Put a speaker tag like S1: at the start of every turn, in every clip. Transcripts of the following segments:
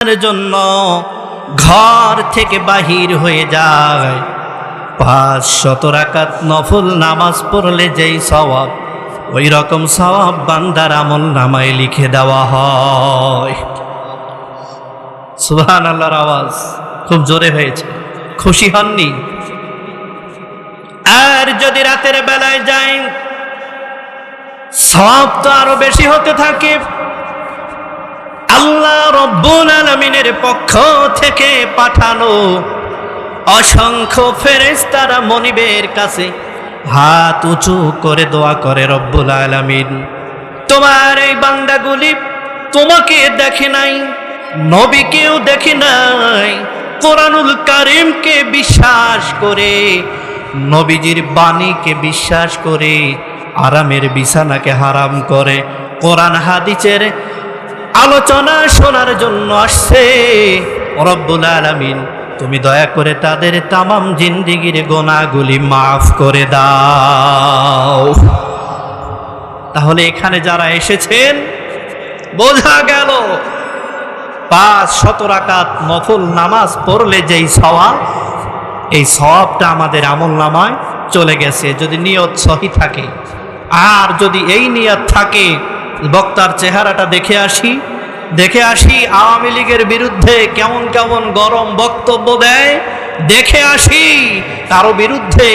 S1: জন্য ঘর থেকে বাহির হয়ে যায় 500 রাকাত নফল নামাজ পড়লে যেই সওয়াব, ওই রকম সওয়াব বান্দার আমল নামায় লিখে দেওয়া হয়। সুবহানাল্লাহর আওয়াজ খুব জোরে হয়েছে, খুশি হননি? আর যদি রাতের বেলায় যাই সওয়াব তো আরো বেশি হতে থাকে। আল্লাহ রব্বুল আলামিনের পক্ষ থেকে পাঠানো অসংখ্য ফেরেশতারা মনিবের কাছে হাত উঁচু করে দোয়া করে, রব্বুল আলামিন তোমার এই বান্দাগুলি তোমাকে দেখে নাই, নবীকেও দেখে নাই, কোরআনুল কারীমকে বিশ্বাস করে, নবীজির বাণীকে বিশ্বাস করে আরামের বিছানাকে হারাম করে কোরআন হাদিসের আলোচনা শোনার জন্য আসছে। রব্বুল আলামিন তুমি দয়া করে তাদের তামাম জিন্দেগির গুনাহগুলি মাফ করে দাও। তাহলে এখানে যারা এসেছেন বোঝা গেল 500 রাকাত নফল নামাজ পড়লে যেই সওয়াব, এই সওয়াবটা আমাদের আমলনামায় চলে গেছে যদি নিয়ত সহি থাকে। আর যদি এই নিয়ত থাকে বক্তার চেহারাটা দেখে আসি আওয়ামী লীগের বিরুদ্ধে কেমন কেমন গরম বক্তব্য দেয়, দেখে আসি কারো বিরুদ্ধে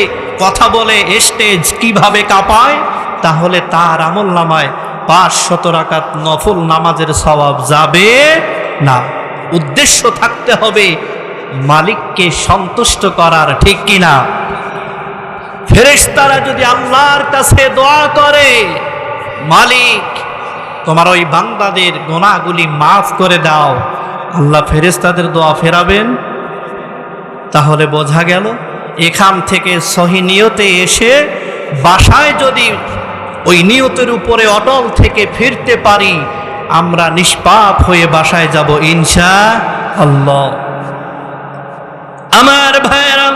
S1: কথা বলে স্টেজ কিভাবে কাঁপায়, তাহলে তার আমলনামায় 500 রাকাত নফল নামাজের সওয়াব যাবে না। উদ্দেশ্য থাকতে হবে মালিককে সন্তুষ্ট করার, ঠিক কিনা? ফেরেশতারা যদি আল্লাহর কাছে দোয়া করে, মালিক তোমার ওই বান্দাদের গুনাহগুলি মাফ করে দাও, আল্লাহ ফেরেশতাদের দোয়া ফেরাবেন। তাহলে বোঝা গেল এখান থেকে সহি নিয়তে এসে বাসায় যদি ওই নিয়তের উপরে অটল থেকে ফিরতে পারি, আমরা নিষ্পাপ হয়ে বাসায় যাব ইনশাআল্লাহ। আমার ভাইয়েরা,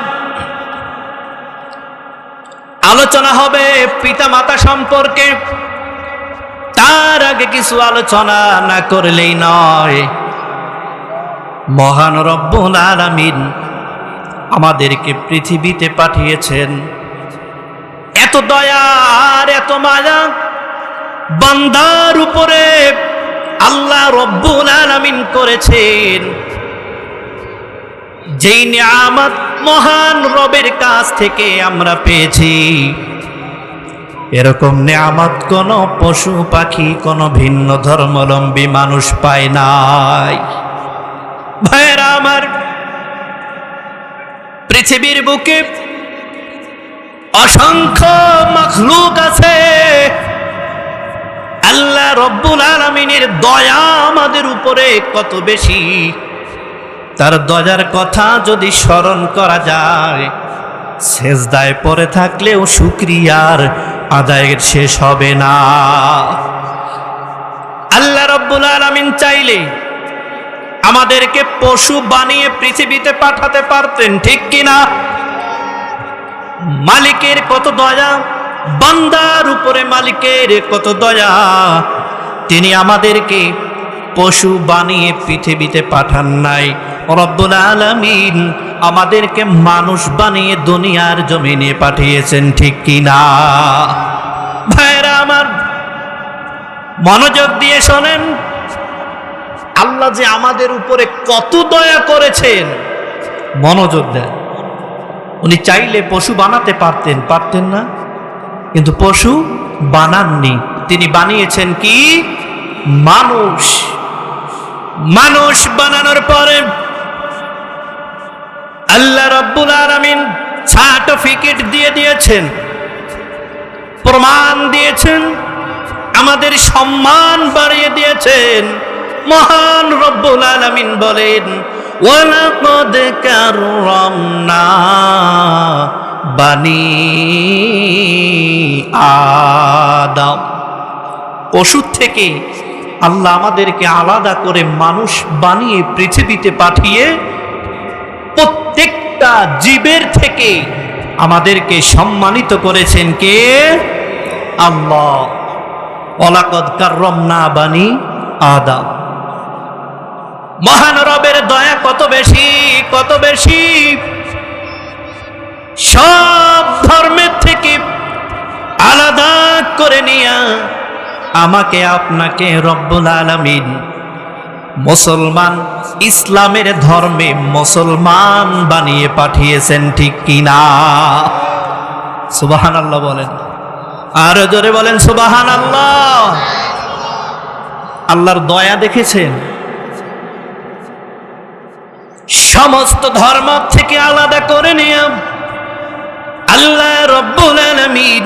S1: আলোচনা হবে পিতা মাতা সম্পর্কে। তার আগে কিছু আলোচনা না করলেই নয়। মহান রব্বুল আলামিন আমাদেরকে পৃথিবীতে পাঠিয়েছেন, এত দয়া আর এত মায়া বান্দার উপরে আল্লাহ রব্বুল আলামিন করেছেন। যেই নিয়ামত মহান রবের কাছ থেকে আমরা পেয়েছি, এরকম নিয়ামত কোন পশু পাখি, কোন ভিন্ন ধর্মাবলম্বী মানুষ পায় নাই। ভাইয়েরা আমার, পৃথিবীর বুকে অসংখ্য মাখলুক আছে। আল্লাহ রব্বুল আলামিনের দয়া আমাদের উপরে কত বেশি, তার দয়ার কথা যদি স্মরণ করা যায়, সেজদায় পড়ে থাকলেও শুকরিয়ার আদায়ের শেষ হবে না। আল্লাহ রব্বুল আলামিন চাইলে আমাদেরকে পশু বানিয়ে পৃথিবীতে পাঠাতে পারতেন, ঠিক কিনা? মালিকের কত দয়া, বান্দার উপরে মালিকের কত দয়া, তিনি আমাদেরকে পশু বানিয়ে পৃথিবীতে পাঠান নাই। রব্বুল আলামিন আমাদেরকে মানুষ বানিয়ে দুনিয়ার জমিনে পাঠিয়েছেন, ঠিক কিনা? ভাইরা আমার, মনোযোগ দিয়ে শোনেন, আল্লাহ যে আমাদের উপরে কত দয়া করেছেন, মনোযোগ দেন। উনি চাইলে পশু বানাতে পারতেন না, কিন্তু পশু বানাননি। তিনি বানিয়েছেন কি? মানুষ। মানুষ বানানোর পরে আল্লাহ রাব্বুল আলামিন সার্টিফিকেট দিয়ে দিয়েছেন, প্রমাণ দিয়েছেন, আমাদের সম্মান বাড়িয়ে দিয়েছেন। মহান রব্বুল আলামিন বলেন, ওয়ালাকাদ কাররামনা বানি আদম। পশু থেকে আল্লাহ আমাদেরকে আলাদা করে মানুষ বানিয়ে পৃথিবীতে পাঠিয়ে প্রত্যেকটা জীবের থেকে আমাদেরকে সম্মানিত করেছেন কে? আল্লাহ। ওয়ালাকাদ কাররামনা বানি আদম। মহান রবের দয়া কত বেশি, কত বেশি। সব ধর্মের থেকে আলাদা করে নিয়া আমাকে আপনাকে রব্বুল আলামিন মুসলমান, ইসলামের ধর্মে মুসলমান বানিয়ে পাঠিয়েছেন, ঠিক কিনা? সুবহানাল্লাহ বলেন, আর জোরে বলেন সুবহানাল্লাহ। আল্লাহর দয়া দেখেছেন? সমস্ত ধর্ম থেকে আলাদা করে নিয়ে আল্লাহ রব্বুল আলামিন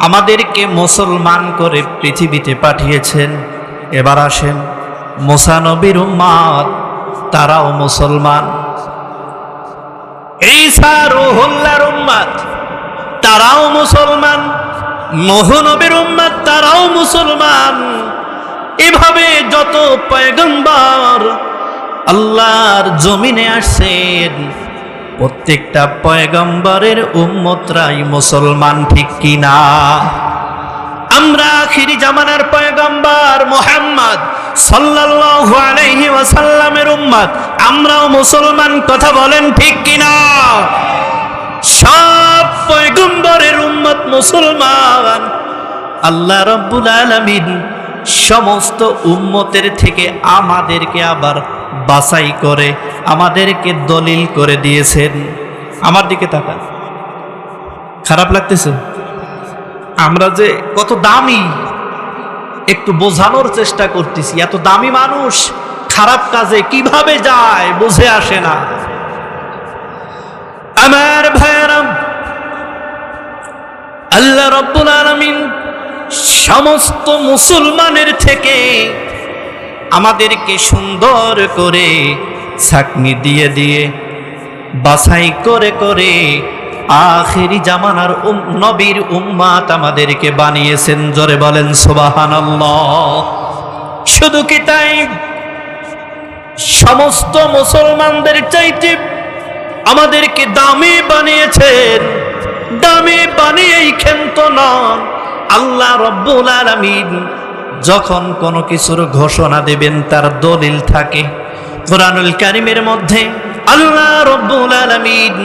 S1: আমাদেরকে মুসলমান করে পৃথিবীতে পাঠিয়েছেন। এবার আসেন, মুসা নবীর উম্মত তারাও মুসলমান, ঈসা রূহুল্লাহর উম্মত তারাও মুসলমান, নূহ নবীর উম্মত তারাও মুসলমান। এভাবে যত পয়গম্বর আল্লাহর জমিনে আসছেন, প্রত্যেকটা পয়গম্বরের উম্মতরাই মুসলমান, ঠিক কিনা? আমরা আখিরি জামানার পয়গম্বর মুহাম্মদ সাল্লাল্লাহু আলাইহি ওয়াসাল্লামের উম্মত, আমরাও মুসলমান, কথা বলেন ঠিক কিনা? সব পয়গম্বরের উম্মত মুসলমান। আল্লাহ রাব্বুল আলামিন সমস্ত উম্মতের থেকে আমাদেরকে আবার বাছাই করে আমাদেরকে দলিল করে দিয়েছেন। আমার দিকে তাকান, খারাপ লাগতেছে? আমরা যে কত দামি, একটু বোঝানোর চেষ্টা করতেছি। এত দামি মানুষ খারাপ কাজে কিভাবে যায় বুঝে আসে না। আমার ভাইয়েরা, আল্লাহ রাব্বুল আলামিন সমস্ত মুসলমানের থেকে আমাদেরকে সুন্দর করে ছাকনি দিয়ে দিয়ে বাছাই করে করে আখিরি জামানার নবীর উম্মত আমাদেরকে বানিয়েছেন। জোরে বলেন সুবহানাল্লাহ। শুধু কি তাই, সমস্ত মুসলমানদের চাইতে আমাদেরকে দামি বানিয়েছেন। দামি বানিয়েই ক্ষান্ত নন। আল্লাহ রব্বুল আলামিন যখন কোনো কিছুর ঘোষণা দেবেন তার দলিল থাকে। কোরআনুল কারীমের মধ্যে আল্লাহ রব্বুল আলামিন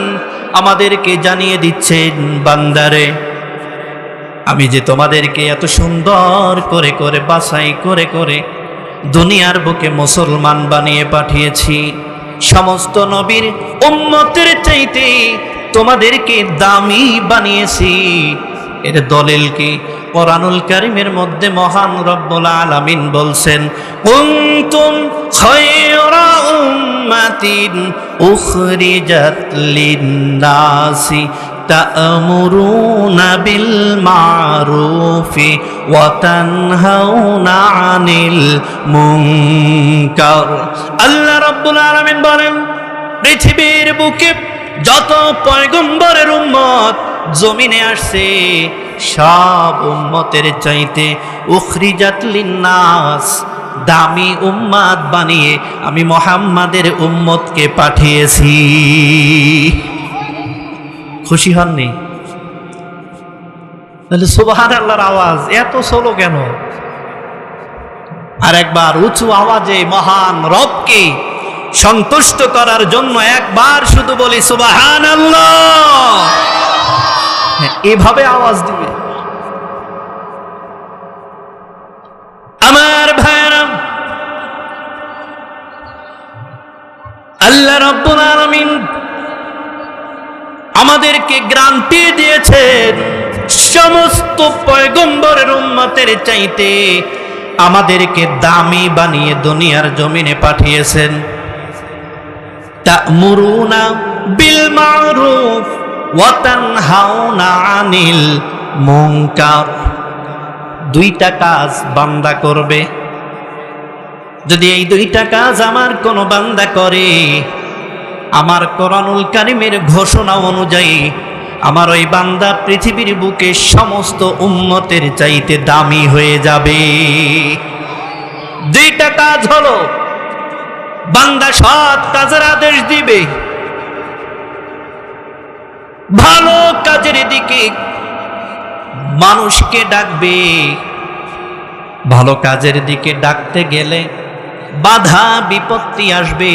S1: আমাদেরকে জানিয়ে দিচ্ছেন, বান্দারে আমি যে তোমাদেরকে এত সুন্দর করে করে বাছাই করে করে দুনিয়ার বুকে মুসলমান বানিয়ে পাঠিয়েছি, সমস্ত নবীর উম্মতের চাইতে তোমাদেরকে দামি বানিয়েছি। এর দলিল কি? কোরআনুল কারীমের মধ্যে মহান রব্বুল আলামিন বলছেন, কুনতুম খায়রা উম্মাতিন উখরিজাত লিন-নাসি তা'মুরুনা বিল মা'রুফি ওয়া তানহাউনা আনিল মুনকার। আল্লাহ রাব্বুল আলামিন বলেন, পৃথিবীর বুকে যত পয়গম্বরের উম্মত জমিনে আসছে, সব উম্মতের চাইতে উখরিজাত লিন-নাস দামি উম্মত বানিয়ে আমি মুহাম্মাদের উম্মতকে পাঠিয়েছি। খুশি হননি? তাহলে সুবহানাল্লাহর আওয়াজ এত সোলো কেন? আর একবার উঁচু আওয়াজে মহান রবকে সন্তুষ্ট করার জন্য একবার শুধু বলি সুবহানাল্লাহ। এভাবে আওয়াজ দিবে। আমার ভাইরা, আল্লাহ রাব্বুল আলামিন আমাদেরকে গ্যারান্টি দিয়েছেন, সমস্ত পয়গম্বরের উম্মতের চাইতে আমাদেরকে দামি বানিয়ে দুনিয়ার জমিনে পাঠিয়েছেন। তা'মুরুনা বিল মা'রুফ ওয়া তানহাউনা আনিল মুনকার। দুইটা কাজ বান্দা করবে। যদি এই দুইটা কাজ আমার কোনো বান্দা করে, আমার কোরআনুল কারীমের ঘোষণা অনুযায়ী আমার ওই বান্দা পৃথিবীর বুকে সমস্ত উম্মতের চাইতে দামি হয়ে যাবে। দুইটা কাজ হলো, বান্দা সৎ কাজের আদেশ দিবে, ভালো কাজের দিকে মানুষকে ডাকবে। ভালো কাজের দিকে ডাকতে গেলে বাধা বিপত্তি আসবে,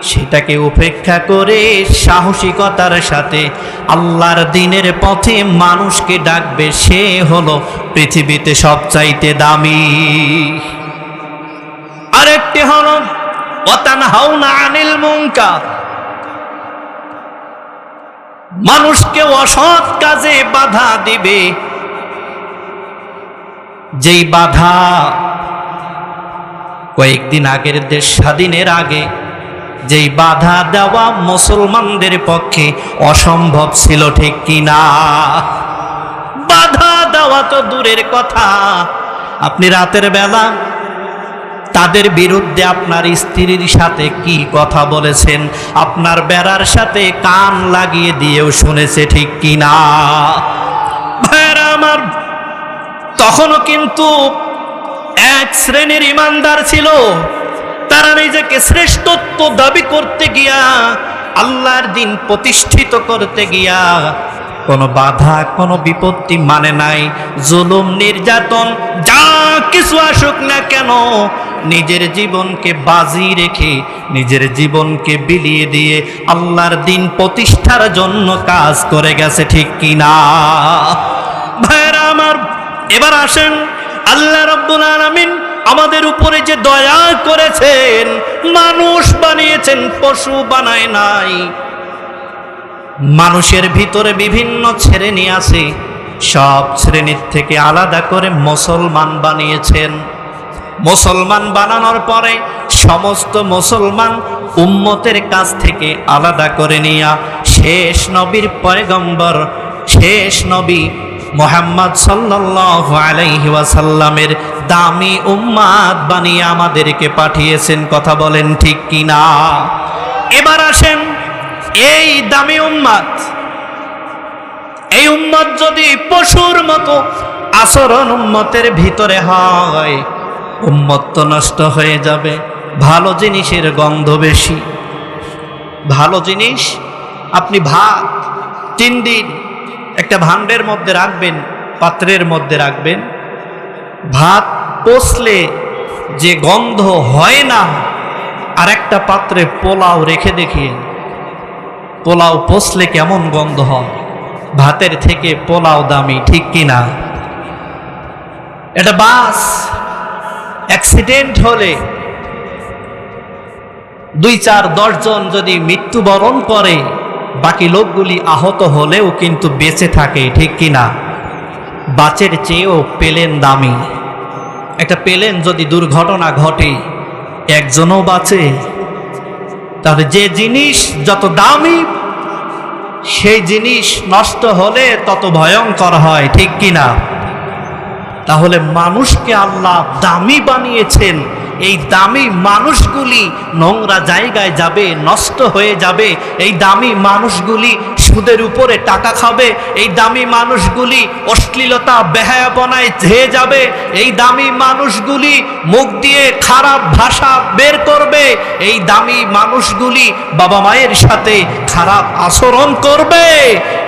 S1: সেটাকে উপেক্ষা করে সাহসিকতার সাথে আল্লাহর দ্বীনের পথে মানুষকে ডাকবে, সে হলো পৃথিবীতে সবচাইতে দামি। আরেকটি হলো ওয়াতানহাউনা আনিল মুনকার, মানুষকে অসৎ কাজে বাধা দিবে, যেই বাধা কয়েকদিন আগের দেশ স্বাধীনের আগে যেই বাধা দেওয়া মুসলমানদের পক্ষে অসম্ভব ছিল, ঠিক কিনা? বাধা দেওয়া তো দূরের কথা, আপনি রাতের বেলা তাদের বিরুদ্ধে আপনার স্ত্রীর সাথে কি কথা বলেছেন, আপনার বেড়ার সাথে কান লাগিয়ে দিয়েও শুনেছে, ঠিক কিনা? ভাইরা আমার, তখনও কিন্তু এক শ্রেণীর ইমানদার ছিল, তারা নিজেকে শ্রেষ্ঠত্ব দাবি করতে গিয়া, আল্লাহর দ্বীন প্রতিষ্ঠিত করতে গিয়া কোনো বাধা কোনো বিপত্তি মানে নাই। জুলুম নির্যাতন যা কিছু আসুক না কেন, নিজের জীবনকে বাজি রেখে নিজের জীবনকে বিলিয়ে দিয়ে আল্লাহর দ্বীন প্রতিষ্ঠার জন্য কাজ করে গেছে, ঠিক কিনা? ভাইরা আমার, এবার আসেন, আল্লাহ রাব্বুল আলামিন আমাদের উপরে যে দয়া করেছেন, মানুষ বানিয়েছেন, পশু বানায় নাই। মানুষের ভিতরে বিভিন্ন শ্রেণী আছে, সব শ্রেণীর থেকে আলাদা করে মুসলমান বানিয়েছেন। মুসলমান বানানোর পরে সমস্ত মুসলমান উম্মতের কাছ থেকে আলাদা করে নিয়া শেষ নবীর পয়গম্বর, শেষ নবী মুহাম্মদ সাল্লাল্লাহু আলাইহি ওয়াসাল্লামের দামি উম্মাত বানিয়ে আমাদেরকে পাঠিয়েছেন। কথা বলেন ঠিক কিনা? এবার আসেন, এই দামি উম্মাত, এই উম্মত যদি পশুর মতো আচরণ উম্মতের ভিতরে হয়, উম্মত তো নষ্ট হয়ে যাবে। ভালো জিনিসের গন্ধ বেশি। ভালো জিনিস আপনি ভাত 3 দিন একটা ভাণ্ডের মধ্যে রাখবেন, পাত্রের মধ্যে রাখবেন, ভাত পচলে যে গন্ধ হয় না, আর একটা পাত্রে পোলাও রেখে দেখিয়ে, পোলাও পচলে কেমন গন্ধ হয়, ভাতের থেকে পোলাও দামি, ঠিক কিনা? এটা বাস অ্যাক্সিডেন্ট হলে 2-4-10 জন যদি মৃত্যুবরণ করে, বাকি লোকগুলি আহত হলেও কিন্তু বেঁচে থাকে, ঠিক কিনা? বাসের চেয়েও প্লেন দামি। একটা প্লেন যদি দুর্ঘটনা ঘটে, একজনও বাঁচে, তাহলে যে জিনিস যত দামি, সেই জিনিস নষ্ট হলে তত ভয়ঙ্কর হয়, ঠিক কিনা? তাহলে মানুষকে আল্লাহ দামি বানিয়েছেন। এই দামি মানুষগুলি নোংরা জায়গায় যাবে, নষ্ট হয়ে যাবে। এই দামি মানুষগুলি সুদের উপরে টাকা খাবে। এই দামি মানুষগুলি অশ্লীলতা বেহায়াপনায় ধেয়ে যাবে। এই দামি মানুষগুলি মুখ দিয়ে খারাপ ভাষা বের করবে। এই দামি মানুষগুলি বাবা মায়ের সাথে খারাপ আচরণ করবে।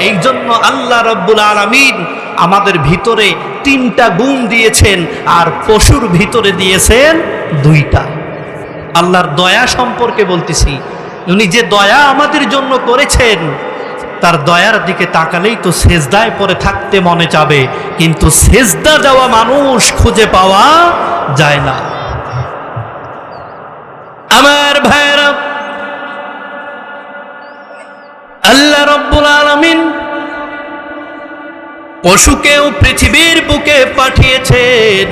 S1: এই জন্য আল্লাহ রাব্বুল আলামিন আমাদের ভিতরে 3টা গুণ দিয়েছেন, আর পশুর ভিতরে দিয়েছেন 2টা। আল্লাহর দয়া সম্পর্কে বলতেছি, উনি যে দয়া আমাদের জন্য করেছেন, তার দয়ার দিকে তাকালেই তো সেজদায় পড়ে থাকতে মনে চাবে, কিন্তু সেজদা দেওয়া মানুষ খুঁজে পাওয়া যায় না। আমার ভাইরা, আল্লাহ রাব্বুল আলামিন পশুকেও পৃথিবীর বুকে পাঠিয়েছেন,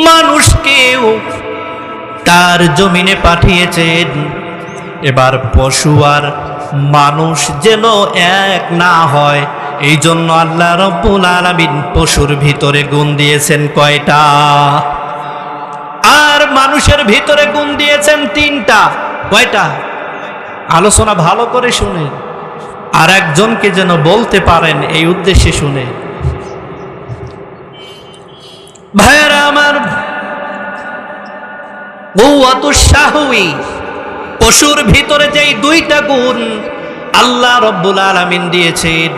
S1: মানুষকেও তার জমিনে পাঠিয়েছেন। এবার পশু আর মানুষ যেন এক না হয়, এই জন্য আল্লাহ রাব্বুল আলামিন পশুর ভিতরে গুণ দিয়েছেন কয়টা? আর মানুষের ভিতরে গুণ দিয়েছেন 3টা। কয়টা? আলোচনা ভালো করে শুনে আর একজনকে যেন বলতে পারেন, এই উদ্দেশ্যে শুনে। ভাইরা আমার, কুওয়াতুশ শাহওয়ী, পশুর ভিতরে যেই 2টা গুণ আল্লাহ রাব্বুল আলামিন দিয়েছেন,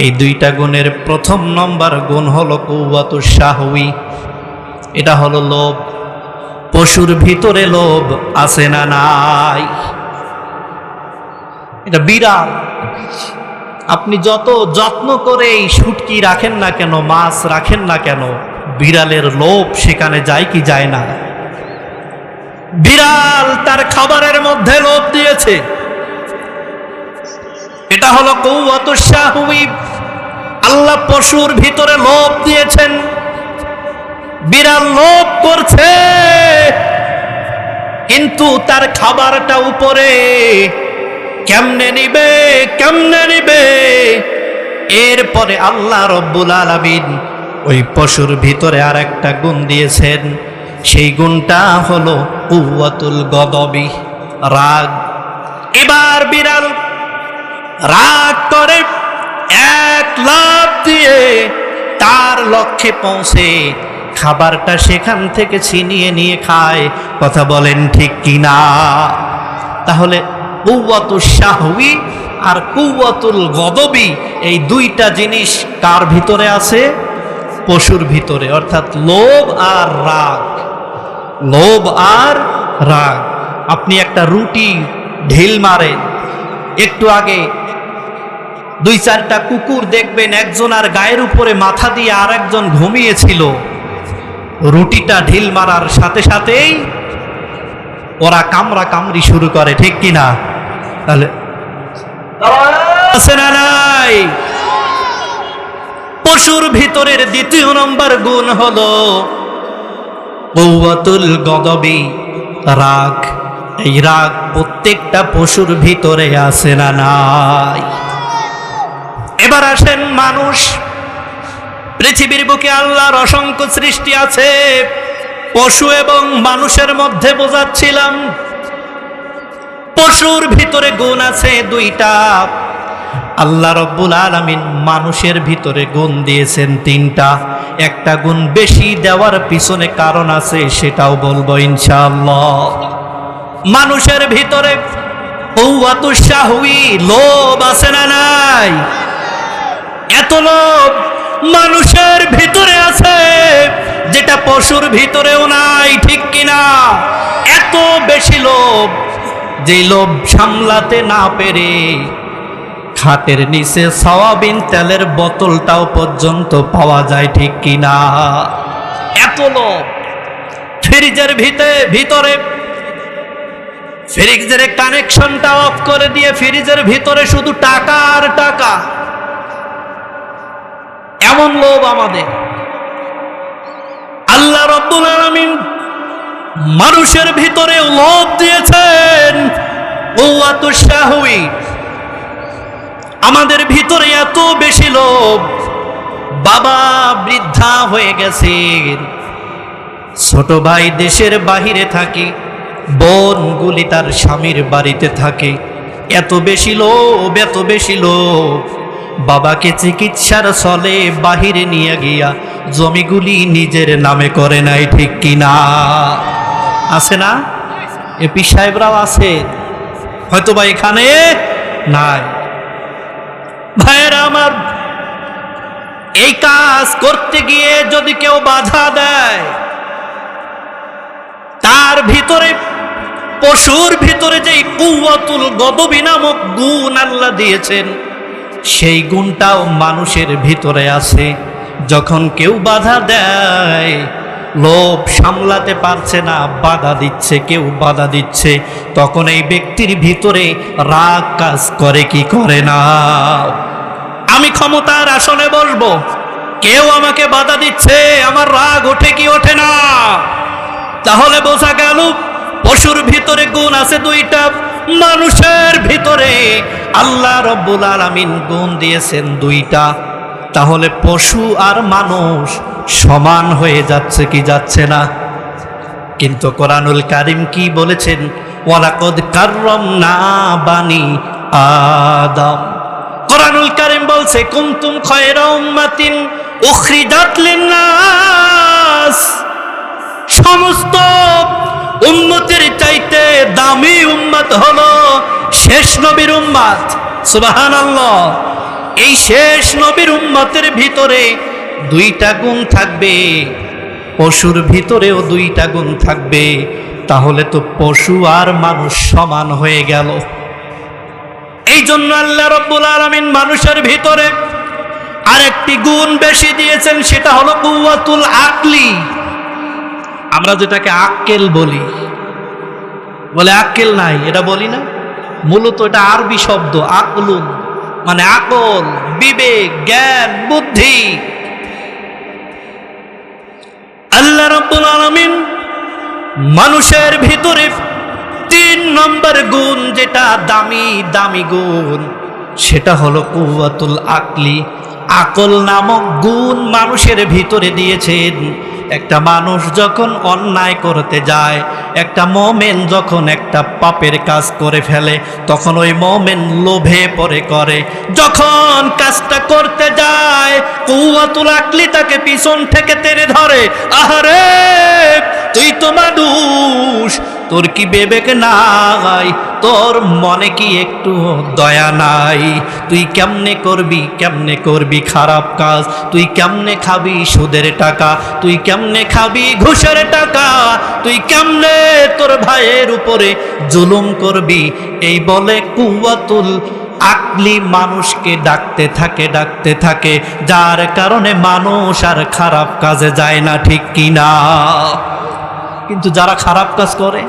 S1: এই 2টা গুণের প্রথম নম্বর গুণ হলো কুওয়াতুশ শাহওয়ী। এটা হলো লোভ। পশুর ভিতরে লোভ আছে না নাই? এটা বিড়াল। আপনি যত যত্ন করে এই শুটকি রাখেন না কেন, মাছ রাখেন না কেন, বিড়ালের লোভ সেখানে যায় কি যায় না? বিড়াল তার খাবারের মধ্যে লোভ দিয়েছে। এটা হলো কুওয়াতুশ শাহওয়ী। আল্লাহ পশুর ভিতরে লোভ দিয়েছেন। বিড়াল লোভ করছে, কিন্তু তার খাবারটা উপরে কেমনে নিবে, কেমনে নিবে? এরপরে আল্লাহ রব্বুল আলামিন ওই পশুর ভিতরে আর একটা গুণ দিয়েছেন। সেই গুণটা হলো কুওয়াতুল গদবি, রাগ। এবার বিড়াল রাগ করে এক লাফ দিয়ে তার লক্ষ্যে পৌঁছে খাবারটা সেখান থেকে ছিনিয়ে নিয়ে খায়। কথা বলেন ঠিক কিনা? তাহলে কুওয়াতুশ শাহওয়ী আর কুওয়াতুল গদবি, এই দুইটা জিনিস কার ভিতরে আছে? পশুর ভিতরে, অর্থাৎ লোভ আর রাগ। লোভ আর রাগ। আপনি একটা রুটি ঢিল মারেন, একটু আগে 2-4টা কুকুর দেখবেন একজনের গায়ের উপরে মাথা দিয়ে আর একজন ঘুমিয়েছিল। রুটিটা ঢিল মারার সাথে সাথেই ওরা কামড়া কামড়ি শুরু করে, ঠিক কিনা? তাহলে আছে না নাই? পশুর ভিতরের দ্বিতীয় নম্বর গুণ হলো কুওয়াতুল গদবি, রাগ। এই রাগ প্রত্যেকটা পশুর ভিতরে আছে না নাই? এবার আসেন মানুষ। পৃথিবীর বুকে আল্লাহর অসংখ্য সৃষ্টি আছে। পশু এবং মানুষের মধ্যে বোঝাচ্ছিলাম, পশুর ভিতরে গুণ আছে 2টা। আল্লাহ রব্বুল আলামিন মানুষের ভিতরে গুণ দিয়েছেন 3টা। একটা গুণ বেশি দেওয়ার পিছনে কারণ আছে, সেটাও বলবো ইনশাআল্লাহ। মানুষের ভিতরে কুওয়াতুশ শাহওয়ী, লোভ আছে না নাই? এত লোভ মানুষের ভিতরে আছে যেটা পশুর ভিতরেও নাই, ঠিক কিনা? এত বেশি লোভ, যে লোভ সামলাতে না পেরে খাটের নিচে সয়াবিন তেলের বোতলটাও পর্যন্ত পাওয়া যায়, ঠিক কিনা? এত লোভ। ফ্রিজের ভিতরে ফ্রিজের কানেকশনটা অফ করে দিয়ে ফ্রিজের ভিতরে শুধু টাকা আর টাকা। এমন লোভ আমাদের। আল্লাহ রাব্বুল আলামিন মানুষের ভিতরে লোভ দিয়েছেন কুওয়াতুশ শাহওয়ী। আমাদের ভিতরে এত বেশি লোভ। বাবা বৃদ্ধা হয়ে গেছেন, ছোট ভাই দেশের বাহিরে থাকে, বোনগুলি তার স্বামীর বাড়িতে থাকে। এত বেশি লোভ, এত বেশি লোভ। বাবাকে চিকিৎসার ছলে বাহিরে নিয়ে গিয়া জমিগুলি নিজের নামে করে নাই, ঠিক কিনা? আছে না? এপি সাহেবরাও আছে, হয়তো বা এখানে নাই। ভাইয়েরা আমার, এই কাজ করতে গিয়ে যদি কেউ বাধা দেয়, তার ভিতরে পশুর ভিতরে যেই কুওয়াতুল গদবি নামক গুণ আল্লাহ দিয়েছেন, সেই গুণটাও মানুষের ভিতরে আছে। যখন কেউ বাধা দেয়, লোভ সামলাতে পারছে না, বাধা দিচ্ছে, কেউ বাধা দিচ্ছে, তখন এই ব্যক্তির ভিতরে রাগ কাজ করে কি করে না? আমি ক্ষমতার আসনে বসবো, কেউ আমাকে বাধা দিচ্ছে, আমার রাগ ওঠে কি ওঠে না? তাহলে বোঝা গেল পশুর ভিতরে গুণ আছে 2টা, মানুষের ভিতরে আল্লাহ রব্বুল আলামিন গুণ দিয়েছেন 2টা। তাহলে পশু আর মানুষ সমান হয়ে যাচ্ছে কি যাচ্ছে না? কিন্তু কোরআনুল কারীম কি বলেছেন? ওয়ালাকাদ কাররামনা বানি আদম। কোরআনুল কারীম বলছে কুনতুম খায়রা উম্মাতিন উখরিজাত লিন-নাস। সমস্ত উম্মতের চাইতে দামি উম্মত হলো শেষ নবীর উম্মত। সুবহানাল্লাহ। এই শেষ নবীর উম্মতের ভিতরে 2টা গুণ থাকবে, পশুর ভিতরেও দুইটা গুণ থাকবে, তাহলে তো পশু আর মানুষ সমান হয়ে গেল। এই জন্য আল্লাহ রাব্বুল আলামিন মানুষের ভিতরে আরেকটি গুণ বেশি দিয়েছেন, সেটা হলো কুওয়াতুল আকলি। আমরা যেটাকে আক্কেল বলি, বলে আক্কেল নাই, এটা বলি না, মূলত এটা আরবি শব্দ আকলুন, মানে আকল, বিবেক, জ্ঞান, বুদ্ধি। আল্লাহ রাব্বুল আলামিন মানুষের ভিতরে 3 নম্বর গুণ, যেটা দামি দামি গুণ, সেটা হলো কুওয়াতুল আকলি। আকল নামক গুণ মানুষের ভিতরে দিয়েছেন। একটা মানুষ যখন অন্যায় করতে যায়, একটা মুমিন যখন একটা পাপের কাজ করে ফেলে, তখন ওই মুমিন লোভে পড়ে করে। যখন কাজটা করতে যায়, কুওয়াতুল আকলি তাকে পিছন থেকে টেনে ধরে, আহারে তুই তো মানুষ, তোর কি বিবেক নাই, তোর মনে কি একটু দয়া নাই, তুই কেমনে করবি খারাপ কাজ, তুই কেমনে খাবি সুদের টাকা, তুই কেমনে খাবি ঘুষের টাকা, তুই কেমনে তোর ভাইয়ের উপরে জুলুম করবি। এই বলে কুওয়াতুল আকলি মানুষকে ডাকতে থাকে, যার কারণে মানুষ আর খারাপ কাজে যায় না, ঠিক কিনা? কিন্তু যারা খারাপ কাজ করে,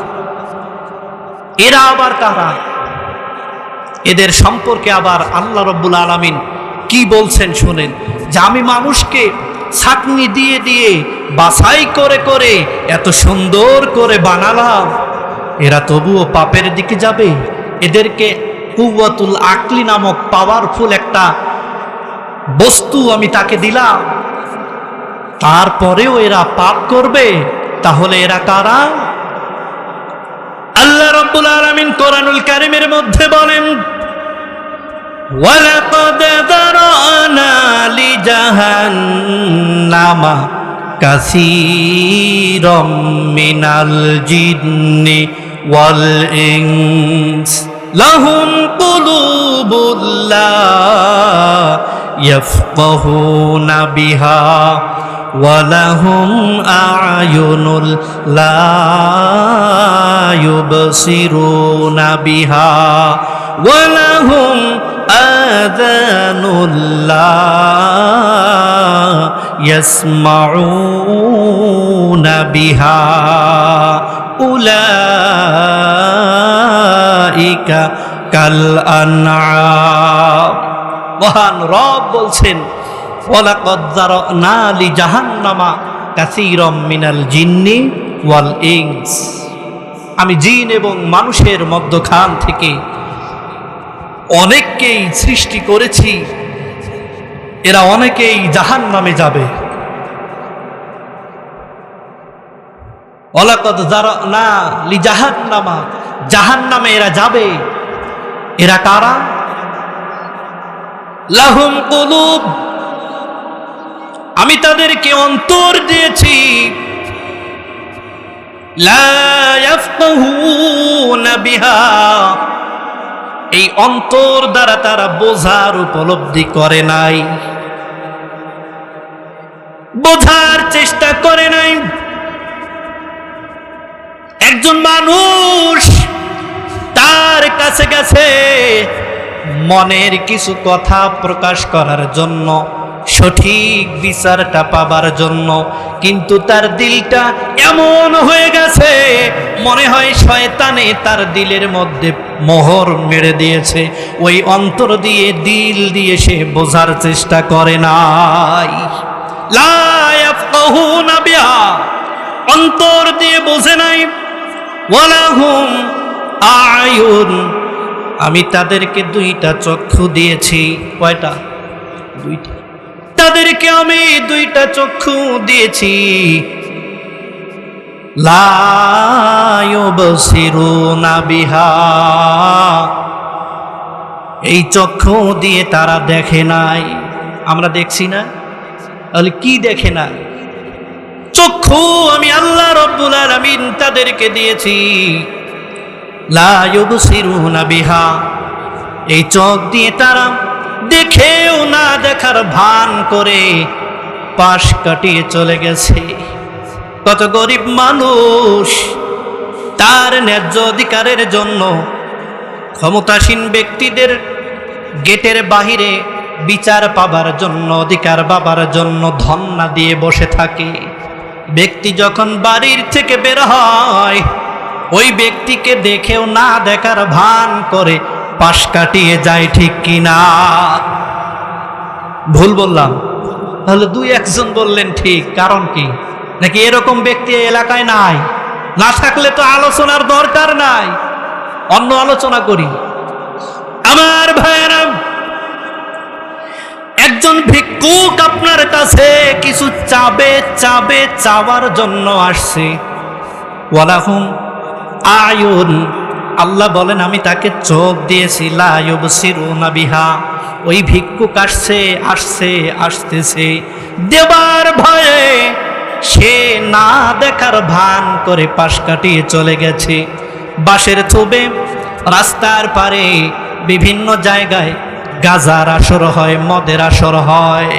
S1: এরা আবার কারা? এদের সম্পর্কে আবার আল্লাহ রাব্বুল আলামিন কি বলছেন শুনেন, যে আমি মানুষকে ছাঁকনি দিয়ে দিয়ে বাছাই করে করে এত সুন্দর করে বানালাম, এরা তবুও পাপের দিকে যাবে। এদেরকে কুওয়াতুল আকলি নামক পাওয়ারফুল একটা বস্তু আমি তাকে দিলাম, তারপরেও এরা পাপ করবে। তাহলে এরা কারা? আল্লাহ রাব্বুল আলামিন কোরআনুল কারীমের মধ্যে বলেন, ওয়ালাকাদ যারানা লিজাহান্নামা কাসীরাম মিনাল জিন্নি ওয়াল ইনস লাহুম কুলুবুন লা ইয়াফকাহুনা বিহা ওয়ালাহুম আ'য়ুনুন লা ইউবসিরুনা বিহা ওয়ালাহুম আযানুন লা ইয়াসমাউনা বিহা উলাইকা কাল আনআম। মহান রব বলছেন, ওয়ালাকাদ যারানা লিজাহান্নামা কাসীরাম মিনাল জিন্নি ওয়াল ইনস, আমি জিন এবং মানুষের মধ্যখান থেকে অনেককেই সৃষ্টি করেছি, এরা অনেকেই জাহান্নামে যাবে। ওয়ালাকাদ যারানা লিজাহান্নামা, জাহান্নামে এরা যাবে। এরা কারা? লাহুম কুলুব, আমি তাদেরকে অন্তর দিয়েছি, লা ইয়াফকাহুনা বিহা, এই অন্তর দ্বারা তারা বোঝার উপলব্ধি করে নাই, বোঝার চেষ্টা করে নাই। একজন মানুষ তার কাছে গেছে মনের কিছু কথা প্রকাশ করার জন্য, সঠিক বিচারটা পাবার জন্য, কিন্তু তার দিলটা এমন হয়ে গেছে, মনে হয় শয়তানে তার দিলের মধ্যে মোহর মেরে দিয়েছে। ওই অন্তর দিয়ে, দিল দিয়ে সে বোঝার চেষ্টা করে নাই। লা ইয়াফকাহুনা বিহা, অন্তর দিয়ে বোঝে নাই। ওয়ালাহুম আ'য়ুন, আমি তাদেরকে 2টা চক্ষু দিয়েছি। কয়টা? 2টা। তাদেরকে আমি 2টা চক্ষু দিয়েছি। লা ইউবসিরুনা বিহা, এই চক্ষু দিয়ে তারা দেখে নাই। আমরা দেখছি না, তাহলে কি দেখে না? চক্ষু আমি আল্লাহ রাব্বুল আলামিন তাদেরকে দিয়েছি। লা ইউবসিরুনা বিহা, এই চোখ দিয়ে তারা দেখেও না দেখার ভান করে পাশ কাটিয়ে চলে গেছে। কত গরিব মানুষ তার ন্যায্য অধিকারের জন্য ক্ষমতাসীন ব্যক্তিদের গেটের বাহিরে বিচার পাবার জন্য, অধিকার পাবার জন্য ধন্না দিয়ে বসে থাকে। ব্যক্তি যখন বাড়ির থেকে বের হয়, ওই ব্যক্তিকে দেখেও না দেখার ভান করে পাশ কাটিয়ে যায়, ঠিক কিনা? ভুল বললাম? তাহলে দুই একজন বললেন ঠিক। কারণ কি? নাকি এরকম ব্যক্তি এই এলাকায় নাই? না থাকলে তো আলোচনার দরকার নাই, অন্য আলোচনা করি। আমার ভাইয়েরা, একজন ভিক্ষুক আপনার কাছে কিছু চাওয়ার জন্য আসছে। ওয়ালাহুম আয়ুন, আল্লাহ বলেন আমি তাকে চোখ দিয়েছি, লা ইউবসিরুনা বিহা। ওই ভিক্ষুক আসতেছে দেবার ভয়ে সে না দেখার ভান করে পাশ কাটিয়ে চলে গেছে। বাঁশের থুবে রাস্তার পারে বিভিন্ন জায়গায় গাজার আসর হয়, মদের আসর হয়।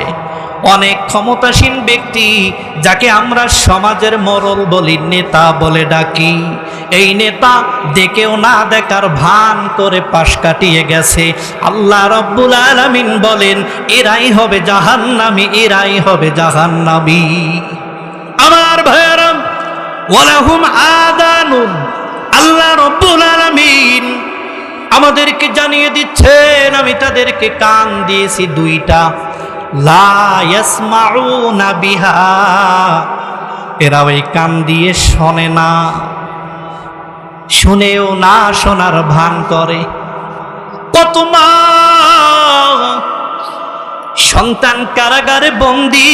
S1: অনেক ক্ষমতাসীন ব্যক্তি, যাকে আমরা সমাজের মোড়ল বলি, নেতা বলে ডাকি, এই নেতা দেখেও না দেখার ভান করে পাশ কাটিয়ে গেছে। আল্লাহ রাব্বুল আলামিন বলেন এরাই হবে জাহান্নামী, এরাই হবে জাহান্নামী। আমার ভাইয়েরা, ওয়ালাহুম আযানুন, আল্লাহ রাব্বুল আলামিন আমাদেরকে জানিয়ে দিচ্ছেন আমি তাদেরকে কান দিয়েছি দুইটা, লা ইয়াসমাউনা বিহা, এরা ওই কান দিয়ে শোনে না, শুনেও না শোনার ভান করে। কত মা সন্তান কারাগারে বন্দী,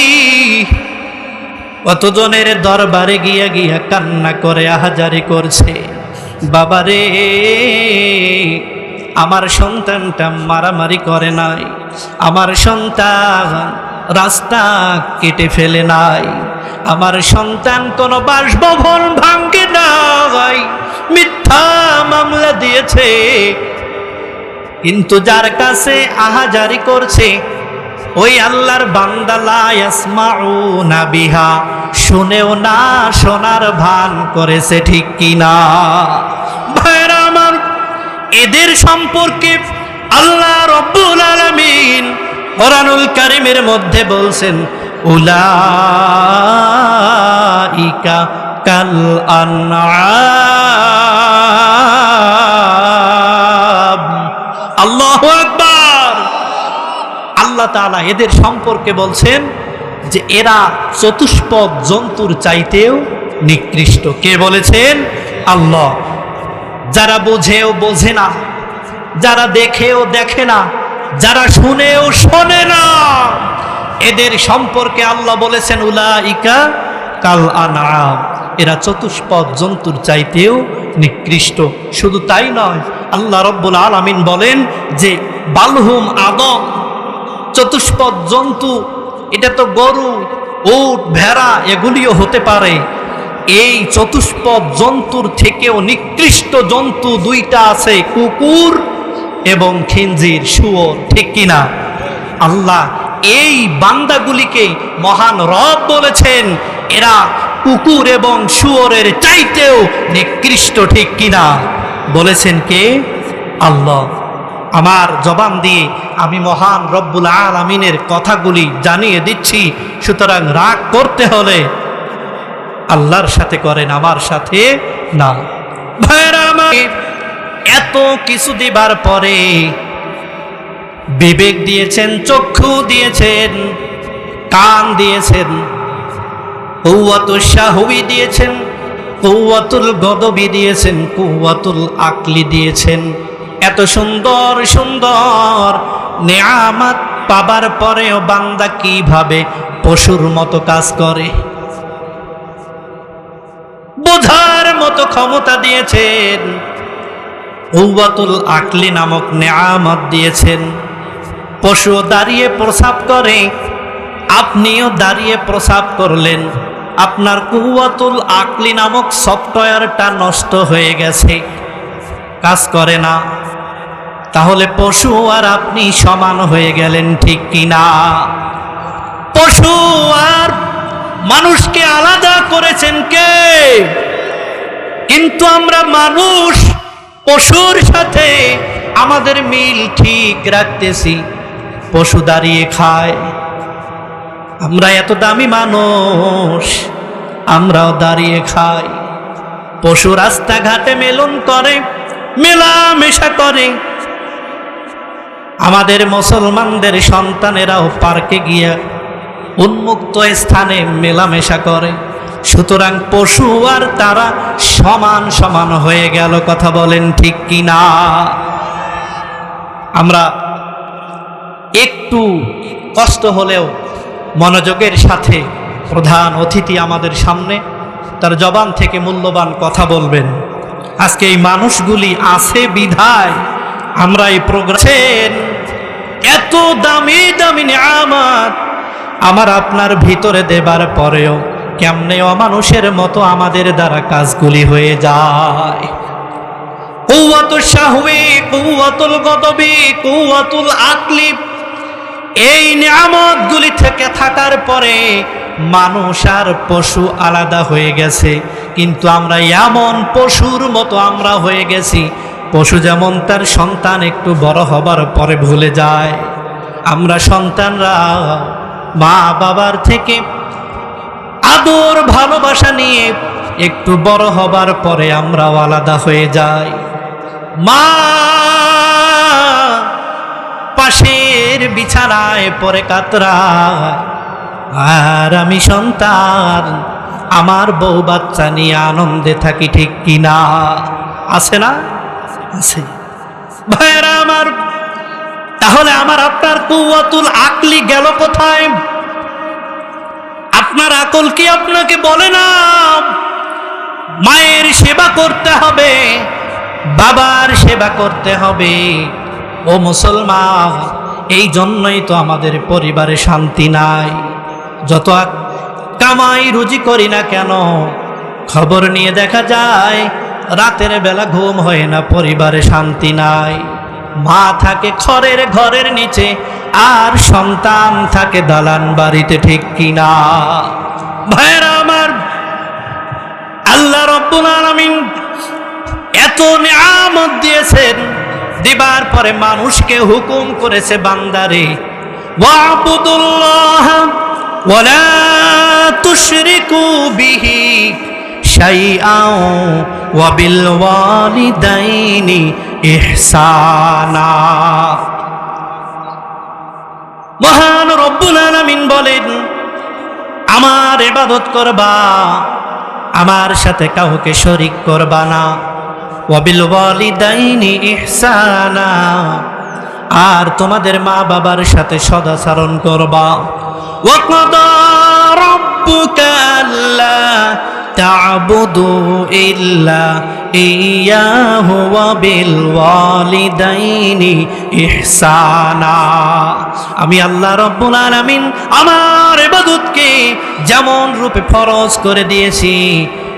S1: কতজনের দরবারে গিয়া কান্না করে আহাজারি করছে, বাবারে আমার সন্তানটা মারামারি করে নাই, আমার সন্তান রাস্তা কেটে ফেলে নাই, আমার সন্তান কোনো বাসভবন ভাঙে নাই, মিথ্যা মামলা দিয়েছে। কিন্তু যার কাছে আহাজারি করছে ওই আল্লাহর বান্দা, লা ইয়াসমাউনা বিহা, শুনেও না শোনার ভান করেছে, ঠিক কিনা? ভাইরা আমার, এদের সম্পর্কে আল্লাহ রাব্বুল আলামিন কোরআনুল কারীমের মধ্যে বলছেন উলাইকা কাল আনআম। আল্লাহু আকবার। আল্লাহ তাআলা এদের সম্পর্কে বলছেন যে এরা চতুষ্পদ জন্তুর চাইতেও নিকৃষ্ট। কে বলেছেন? আল্লাহ। যারা বোঝেও বোঝে না, যারা দেখেও দেখে না, যারা শুনেও শোনে না, এদের সম্পর্কে আল্লাহ বলেছেন উলাইকা কাল আনআম, এরা চতুষ্পদ জন্তুর চাইতেও নিকৃষ্ট। শুধু তাই নয়, আল্লাহ রাব্বুল আলামিন বলেন যে বালহুম আদম, চতুষ্পদ জন্তু, এটা তো গরু, উট, ভেড়া এগুলিও হতে পারে। এই চতুষ্পদ জন্তুর থেকেও নিকৃষ্ট জন্তু দুইটা আছে, কুকুর এবং খিনজির, শুয়োর, ঠিক কিনা? আল্লাহ এই বান্দাগুলিকে মহান রব বলেছেন এরা কুকুর এবং শুয়োরের চাইতেও নিকৃষ্ট, ঠিক কিনা? বলেছেন কে? আল্লাহ। আমার জবান দিয়ে আমি মহান রব্বুল আলামিনের কথাগুলি জানিয়ে দিচ্ছি। সুতরাং রাগ করতে হলে আল্লাহর সাথে করেন, আমার সাথে না। ভাইরা আমার, এত কিছু দিবার পরে বিবেক দিয়েছেন, চক্ষু দিয়েছেন, কান দিয়েছেন, কুওয়াতুশ শাহওয়ী দিয়েছেন, কুওয়াতুল গদবি দিয়েছেন, কুওয়াতুল আকলি দিয়েছেন। এত সুন্দর সুন্দর নেয়ামত পাবার পরেও বান্দা কিভাবে পশুর মতো কাজ করে? বোঝার মতো ক্ষমতা দিয়েছেন, কুওয়াতুল আকলি নামক নেয়ামত দিয়েছেন। পশু দাঁড়িয়ে প্রসাব করে, আপনিও দাঁড়িয়ে প্রসাব করলেন, আপনার কুওয়াতুল আকলি নামক সফটওয়্যারটা নষ্ট হয়ে গেছে, কাজ করে না। তাহলে পশু আর আপনি সমান হয়ে গেলেন, ঠিক কিনা? পশু আর মানুষকে আলাদা করেছেন কে? কিন্তু আমরা মানুষ পশুর সাথে আমাদের মিল ঠিক রাখতেছি। পশু দাঁড়িয়ে খায়, আমরা এত দামি মানুষ, আমরাও দাঁড়িয়ে খাই। পশু রাস্তাঘাটে মেলন করে, মেলামেশা করে। আমাদের মুসলমানদের সন্তানেরাও পার্কে গিয়া উন্মুক্ত স্থানে মেলামেশা করে। সুতরাং পশু আর তারা সমান সমান হয়ে গেল। কথা বলেন ঠিক কিনা? আমরা একটু কষ্ট হলেও মনোযোগের সাথে প্রধান অতিথি আমাদের সামনে তার জবান থেকে মূল্যবান কথা বলবেন। আজকে এই মানুষগুলি আছে বিধায় আমরা এই প্রোগ্রাম, এত দামি দামি নিয়ামত আমার আপনার ভিতরে দেবার পরেও কেমনে অমানুষের মতো আমাদের দ্বারা কাজগুলি হয়ে যায়। কুওয়াতুল শাহওয়ি, কুওয়াতুল গদবি, কুওয়াতুল আকলি, এই নিয়ামতগুলি থেকে থাকার পরে মানুষ আর পশু আলাদা হয়ে গেছে। কিন্তু আমরা এমন পশুর মতো আমরা হয়ে গেছি। পশু যেমন তার সন্তান একটু বড় হবার পরে ভুলে যায়, আমরা সন্তানরা মা বাবার থেকে আদর ভালোবাসা নিয়ে একটু বড় হবার পরে আমরাও আলাদা হয়ে যাই। মা পাশের বিছানায় পরে কাতরায়, আর আমি সন্তান আমার বউ বাচ্চা নিয়ে আনন্দে থাকি। ঠিক কিনা? আছে না? আছে ভাইরা আমার। তাহলে আমার আপনার কুওয়াতুল আকলি গেল কোথায়? আপনার আকল কি আপনাকে বলে না মায়ের সেবা করতে হবে, বাবার সেবা করতে হবে? ও মুসলমান, এই জন্যই তো আমাদের পরিবারে শান্তি নাই। যত কামাই রুজি করি না কেন, খবর নিয়ে দেখা যায় রাতের বেলা ঘুম হয় না, পরিবারে শান্তি নাই। মা থাকে খড়ের ঘরের নিচে, আর সন্তান থাকে দালান বাড়িতে। ঠিক কিনা ভাইরা আমার? আল্লাহ রাব্বুল আলামিন এত নিয়ামত দিয়েছেন, দিবার পরে মানুষকে হুকুম করেছে, বান্দারে ওয়াবুদুল্লাহ ওয়ালা তুশরিকু বিহি শাইআন ওয়া বিল ওয়ালিদাইনি ইহসানা। মহান রব্বুল আলামিন বলেন, আমার ইবাদত করবা, আমার সাথে কাউকে শরীক করবা না। ওয়া বিল ওয়ালিদাইনি ইহসানা, আর তোমাদের মা বাবার সাথে সদাচরণ করবা। ওয়া ক্বাদা রাব্বুকা আল্লা তা'বুদু ইল্লা ইয়াহু ওয়া বিল ওয়ালিদাইনি ইহসানা। আমি আল্লাহ রাব্বুল আলামিন আমার ইবাদতকে যেমন রূপে ফরজ করে দিয়েছি,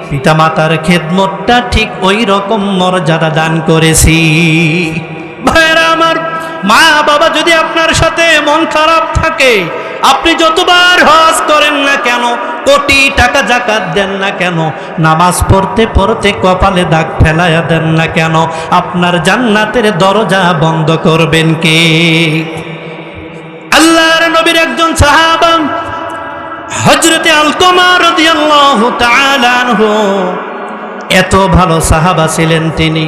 S1: পিতামাতার খেদমতটা ঠিক ওই রকম মর্যাদা দান করেছি। ভাইরা আমার, মা বাবা যদি আপনার সাথে মন খারাপ থাকে, আপনি যতবার হজ করেন না কেন, কোটি টাকা যাকাত দেন না কেন, নামাজ পড়তে পড়তে কপালে দাগ ফেলায়া দেন না কেন, আপনার জান্নাতের দরজা বন্ধ করবেন কে? আল্লাহর নবীর একজন সাহাবা হযরতে আলকমা রাদিয়াল্লাহু তাআলা আনহু, এত ভালো সাহাবা ছিলেন তিনি।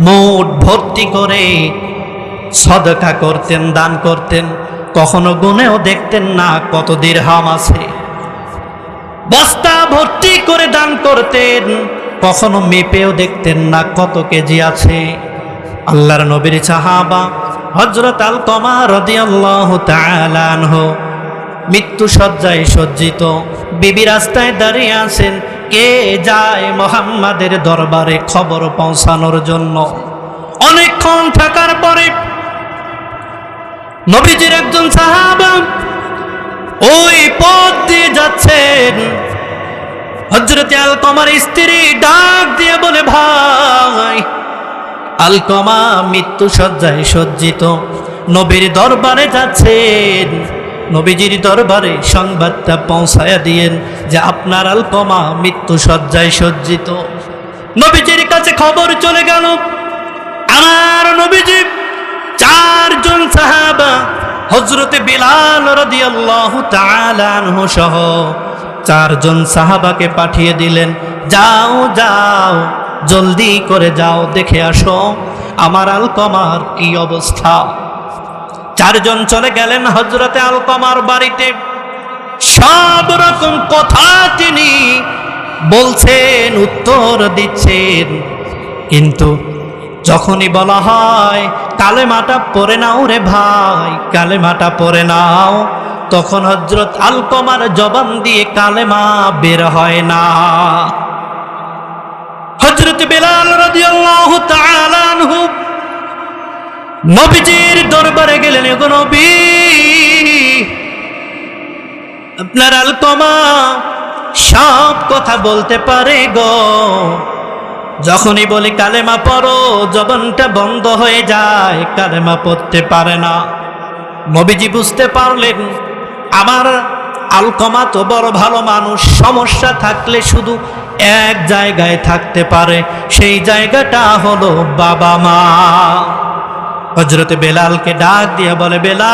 S1: মুঠ ভর্তি করে সদকা করতেন, দান করতেন, কখনো গুনেও দেখতেন না কত দিরহাম আছে। বস্তা ভর্তি করে দান করতেন, কখনো মেপেও দেখতেন না কত কেজি আছে। আল্লাহর নবীর সাহাবা হযরত আলকমা রাদিয়াল্লাহু তাআলা আনহু মৃত্যু শয্যায় সজ্জিত, বিবি রাস্তায় দাঁড়িয়ে আছেন, কে যায় মুহাম্মাদের দরবারে খবর পৌঁছানোর জন্য। অনেকক্ষণ থাকার পরে নবীজির একজন সাহাবা ওই পথ দিয়ে যাচ্ছেন। হযরতে আলকমার স্ত্রী ডাক দিয়ে বলে, ভাই, আলকমা মৃত্যু শয্যায় সজ্জিত, নবীর দরবারে যাচ্ছেন, নবীজির দরবারে সংবাদটা পৌঁছায়া দিয়েন যে আপনার আলকমা মৃত্যু শয্যায় সজ্জিত। নবীজির কাছে খবর চলে গেল। আমার নবীজি চারজন সাহাবা হযরতে বিলাল রাদিয়াল্লাহু তাআলা আনহু সহ চারজন সাহাবাকে পাঠিয়ে দিলেন, যাও যাও জলদি করে যাও, দেখে আসো আমার আলকমার কি অবস্থা। চারজন চলে গেলেন হযরতে আলকমার বাড়িতে। সব রকম কথা তিনি বলছেন, উত্তর দিচ্ছেন, কিন্তু যখনই বলা হয় কালেমাটা পড়ে নাও রে ভাই, কালেমাটা পড়ে নাও, তখন হযরত আলকমার জবান দিয়ে কালেমা বের হয় না। হযরত বিলাল রাদিয়াল্লাহু তাআলা আনহু নবীজির দরবারে গেলেন, ওগো নবী, আপনার আলকমা সব কথা বলতে পারে গো, যখনই বলি কালেমা পড়ো জবানটা বন্ধ হয়ে যায়, কালেমা পড়তে পারে না। নবীজি বুঝতে পারলেন আমার আলকমা তো বড় ভালো মানুষ, সমস্যা থাকলে শুধু এক জায়গায় থাকতে পারে, সেই জায়গাটা হলো বাবা মা। হযরতে বেলালকে ডাক দিয়ে বলে, বেলাল,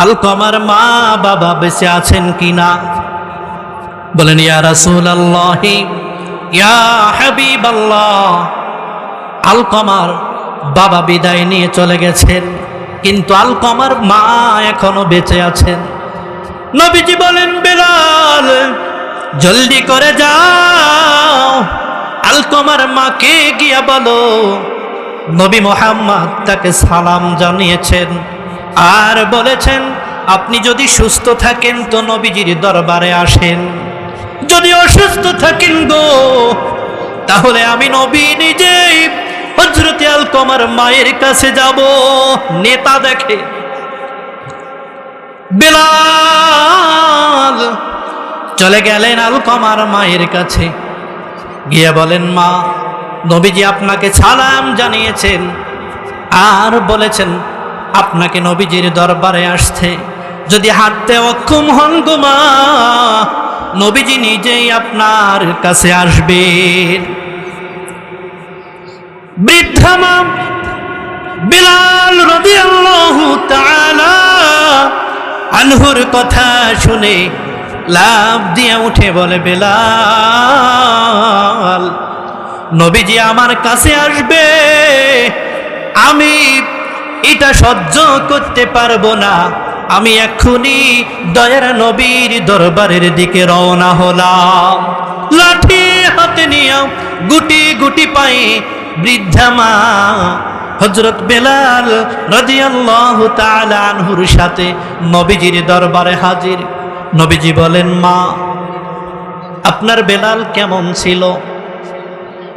S1: আলকমার মা বাবা বেঁচে আছেন কিনা? বলেন, ইয়া রাসূলুল্লাহ, ইয়া হাবিবাল্লাহ, আলকমার বাবা বিদায় নিয়ে চলে গেছেন, কিন্তু আলকমার মা এখনো বেঁচে আছেন। নবীজি বলেন, বেলাল জলদি করে যাও, আলকমার মাকে গিয়া বলো নবী মুহাম্মদ তাকে সালাম জানিয়েছেন আর বলেছেন আপনি যদি সুস্থ থাকেন তো নবীজির দরবারে আসেন, যদি অসুস্থ থাকেন গো তাহলে আমি নবী নিজেই হযরতে আলকমার মায়ের কাছে যাব। নেতা দেখে বেলাল চলে গেলেন আলকমার মায়ের কাছে, গিয়ে বলেন, মা, নবীজি আপনাকে সালাম জানিয়েছেন আর বলেছেন আপনাকে নবীজির দরবারে আসতে, যদি হাঁটতে অক্ষম হন গো মা, নবীজি নিজেই আপনার কাছে আসবেন। বৃদ্ধা মা বিলাল রাদিয়াল্লাহু তাআলা আনহুর কথা শুনে লাফ দিয়ে উঠে বলে, বেলাল, নবীজি আমার কাছে আসবে, আমি এটা সহ্য করতে পারবো না, আমি এক্ষুনি দয়ার নবীর দরবারের দিকে রওনা হলাম। লাঠি হাতে নিয়ে গুটি গুটি পায়ে বৃদ্ধা মা হযরত বেলাল রাদিয়াল্লাহু তাআলা আনহুর সাথে নবীজির দরবারে হাজির। নবীজি বলেন, মা, আপনার বেলাল কেমন ছিল?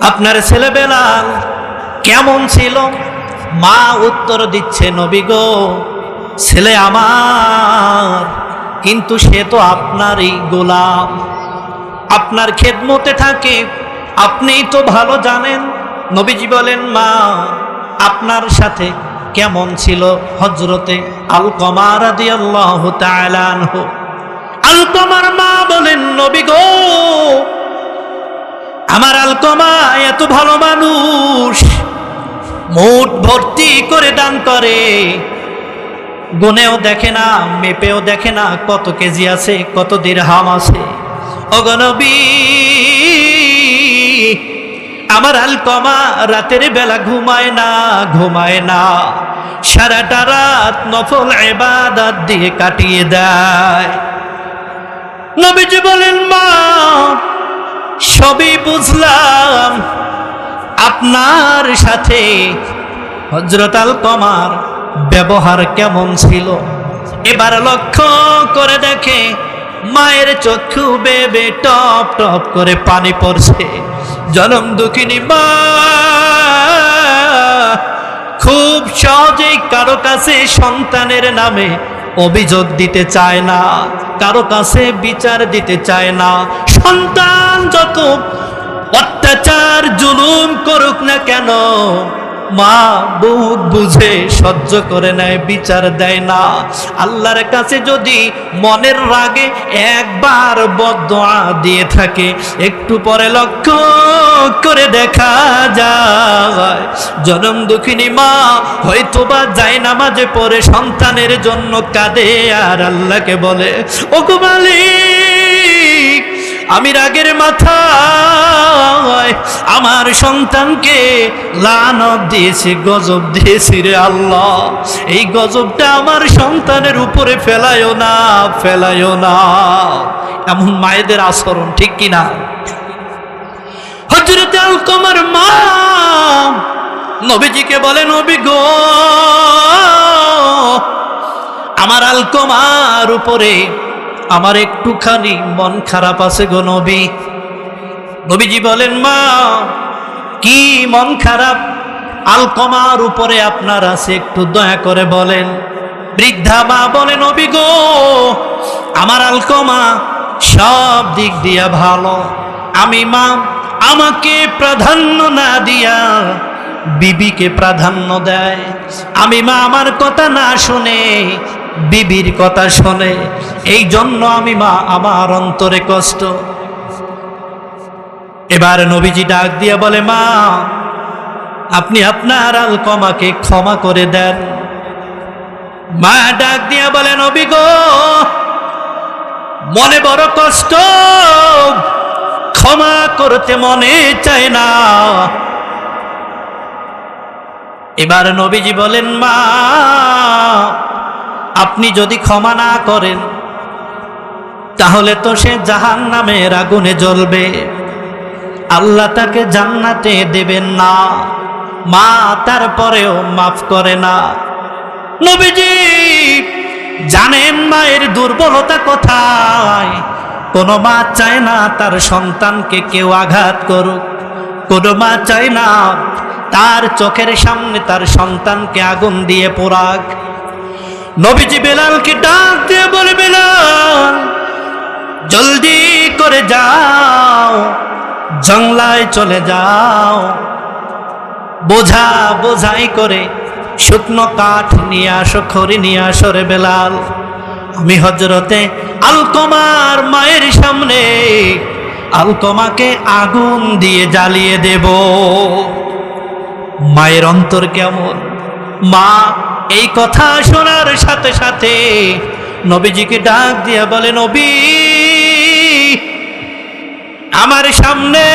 S1: আপনার ছেলে বেলাল কেমন ছিল? মা উত্তর দিচ্ছে, নবী গো, ছেলে আমার, কিন্তু সে তো আপনারই গোলাম, আপনার খেদমতে থাকে, আপনিই তো ভালো জানেন। নবীজি বলেন, মা, আপনার সাথে কেমন ছিল হযরতে আলকমা রাদিয়াল্লাহু তাআলা আনহু? আলকমার মা বলেন, নবী গো, আমার আলকমা এত ভালো মানুষ, মুঠ ভর্তি করে দান করে, গুনেও দেখে না, মেপেও দেখে না কত কেজি আছে, কত দিরহাম আছে। ওগো নবী, আমার আলকমা রাতের বেলা ঘুমায় না, সারাটা রাত নফল ইবাদত দিয়ে কাটিয়ে দেয়। নবীজি বলেন, মা, সবই বুঝলাম, আপনার সাথে হযরত আলকমার ব্যবহার কেমন ছিল। এবার লক্ষ্য করে দেখে মায়ের চক্ষু বেবে টপ টপ করে পানি পড়ছে। জনম দুঃখিনী মা খুব সহজেই কারো কাছে সন্তানের নামে অভিযোগ দিতে চায় না, কারো কাছে বিচার দিতে চায় না। সন্তান যত অত্যাচার জুলুম করুক না কেন, মা বুক বুঝে সহ্য করে নেয়, বিচার দেয় না। আল্লাহর কাছে যদি মনের রাগে একবার বদদোয়া দিয়ে থাকে, একটু পরে লক্ষ্য করে দেখা যায় জনম দুঃখিনী মা হয়তোবা যায় নামাজে পড়ে সন্তানের জন্য কাঁদে আর আল্লাহকে বলে, ওগো মালিক, আমি রাগের মাথায় আমার সন্তানকে লানত দিয়েছি, গজব দিয়েছি রে আল্লাহ, এই গজবটা আমার সন্তানের উপরে ফেলায়ও না, ফেলায়ও না। এমন মায়েদের আচরণ, ঠিক কিনা? হযরত আলকমার মা নবীজিকে বলে, নবী গো, আমার আলকমার উপরে আমার একটুখানি মন খারাপ আছে গো নবী। নবীজি বলেন, মা কি মন খারাপ আলকমার উপরে আপনার আছে, একটু দয়া করে বলেন। বৃদ্ধা মা বলে, নবী গো, আমার আলকমা সব দিক দিয়া ভালো, আমি মা আমাকে প্রাধান্য না দিয়া বিবিকে প্রাধান্য দেয়, আমি মা আমার কথা না শুনে বিবির কথা শোনে, এই জন্য আমি মা আমার অন্তরে কষ্ট। এবার নবীজি ডাক দিয়ে বলে, মা আপনি আপনার আলকমাকে ক্ষমা করে দেন। মা ডাক দিয়ে বলে, নবী গো, মনে বড় কষ্ট, ক্ষমা করতে মনে চায় না। এবার নবীজি বলেন, মা আপনি যদি ক্ষমা না করেন তাহলে তো সে জাহান্নামের আগুনে জ্বলবে, আল্লাহ তাকে জান্নাতে দেবেন না। মা তারপরেও মাফ করে না। নবীজি জানেন মায়ের দুর্বলতা কোথায়। কোনো মা চায় না তার সন্তানকে কেউ আঘাত করুক, কোনো মা চায় না তার চোখের সামনে তার সন্তানকে আগুন দিয়ে পোড়াক। নবীজি বেলালকে ডাক দিয়ে বলে, বেলাল জলদি করে যাও, জংলায় চলে যাও, বোঝা বোঝাই করে শুকনো কাঠ নিয়ে আসো, খড়ি নিয়ে আসো রে বেলাল। আমি হযরতে আলকমার মায়ের সামনে আলকমাকে আগুন দিয়ে জ্বালিয়ে দেব। মায়ের অন্তর কেমন! মা এই কথা শোনার সাথে সাথে নবীজিকে ডাক দিয়ে বলে, নবী আমার সামনে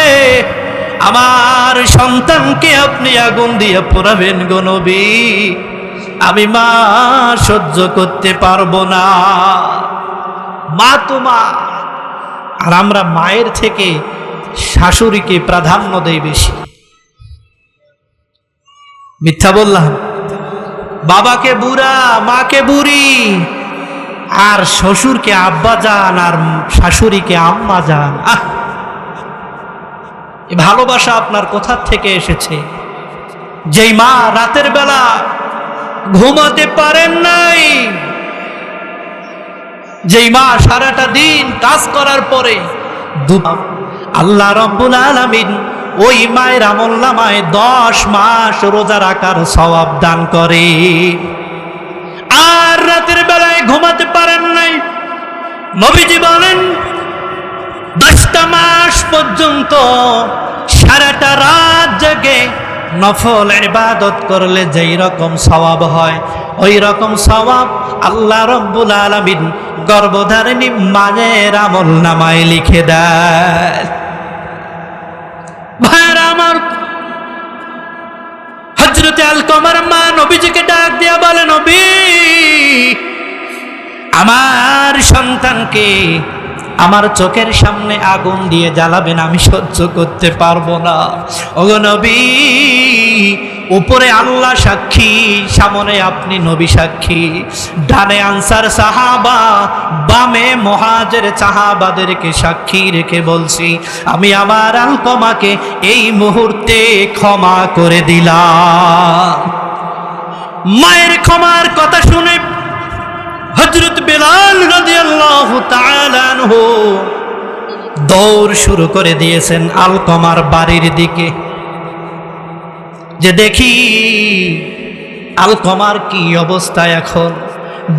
S1: আমার সন্তানকে আপনি আগুন দিয়ে পোড়াবেন গো নবী, আমি মা সহ্য করতে পারবো না। মা তো মা, আর আমরা মায়ের থেকে শাশুড়িকে প্রাধান্য দেই বেশি। মিথ্যা বললাম? বাবাকে বুড়া, মাকে বুড়ি, আর শ্বশুরকে আব্বা জান, আর শাশুড়িকে আম্মা জান। ভালোবাসা আপনার কোথা থেকে এসেছে? যেই মা রাতের বেলা ঘুমাতে পারেন নাই, যেই মা সারাটা দিন কাজ করার পরে আল্লাহ রাব্বুল আলামিন ওই মায়ের আমলনামায় 10 মাস রোজা রাখার সওয়াব দান করে। আর রাতের বেলায় ঘুমাতে পারেন নাই, নবীজি বলেন 10টা মাস পর্যন্ত সারাটা রাত জেগে নফল ইবাদত করলে যেই রকম সওয়াব হয়, ওই রকম সওয়াব আল্লাহ রাব্বুল আলামিন গর্ভধারিণী মায়ের আমলনামায় লিখে দেয়। ভাইরা আমার, হযরতে আলকমার মা নবীজিকে ডাক দিয়া বলে, নবী আমার সন্তানকে আমার চোখের সামনে আগুন দিয়ে জ্বালাবেন, আমি সহ্য করতে পারবো না। ওগো নবী, উপরে আল্লাহ সাক্ষী, সামনে আপনি নবী সাক্ষী, ডানে আনসার সাহাবা, বামে মুহাজির সাহাবাদেরকে সাক্ষী রেখে বলছি, আমি আমার আলকমাকে এই মুহূর্তে ক্ষমা করে দিলাম। মায়ের ক্ষমার কথা শুনে হযরত বেলাল রাদিয়াল্লাহু তাআলা আনহু দৌড় শুরু করে দিয়েছেন আলকমার বাড়ির দিকে। যে দেখি আলকমার কি অবস্থা এখন।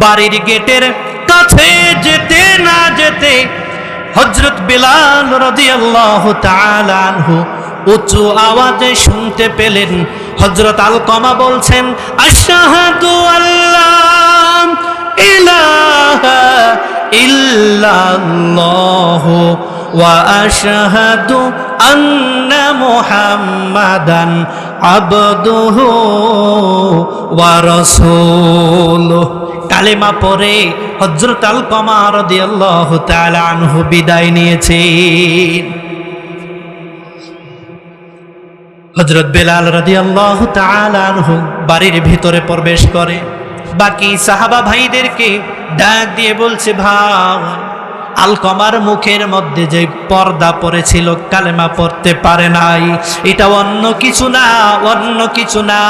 S1: বাড়ির গেটের কাছে যেতে না যেতে হযরত বিলাল রাদিয়াল্লাহু তাআলা আনহু উঁচু আওয়াজে শুনতে পেলেন হযরত আলকমা বলছেন, আশহাদু আল্লাহ ইলাহা ইল্লাল্লাহু ওয়া আশহাদু আন্না মুহাম্মাদান আবদুহু ওয়া রাসূলুহু। কালেমা পড়ে হযরত আলকমা রাদিয়াল্লাহু তাআলা আনহু বিদায় নিয়েছেন। হযরত বেলাল রাদিয়াল্লাহু তাআলা আনহু বাড়ির ভিতরে প্রবেশ করে, বাকি সাহাবা ভাইদেরকে ডাক দিয়ে বলছে, ভাই আলকমার মুখের মধ্যে যে পর্দা পড়েছিল, কালেমা পড়তে পারে নাই, এটা অন্য কিছু না, অন্য কিছু না,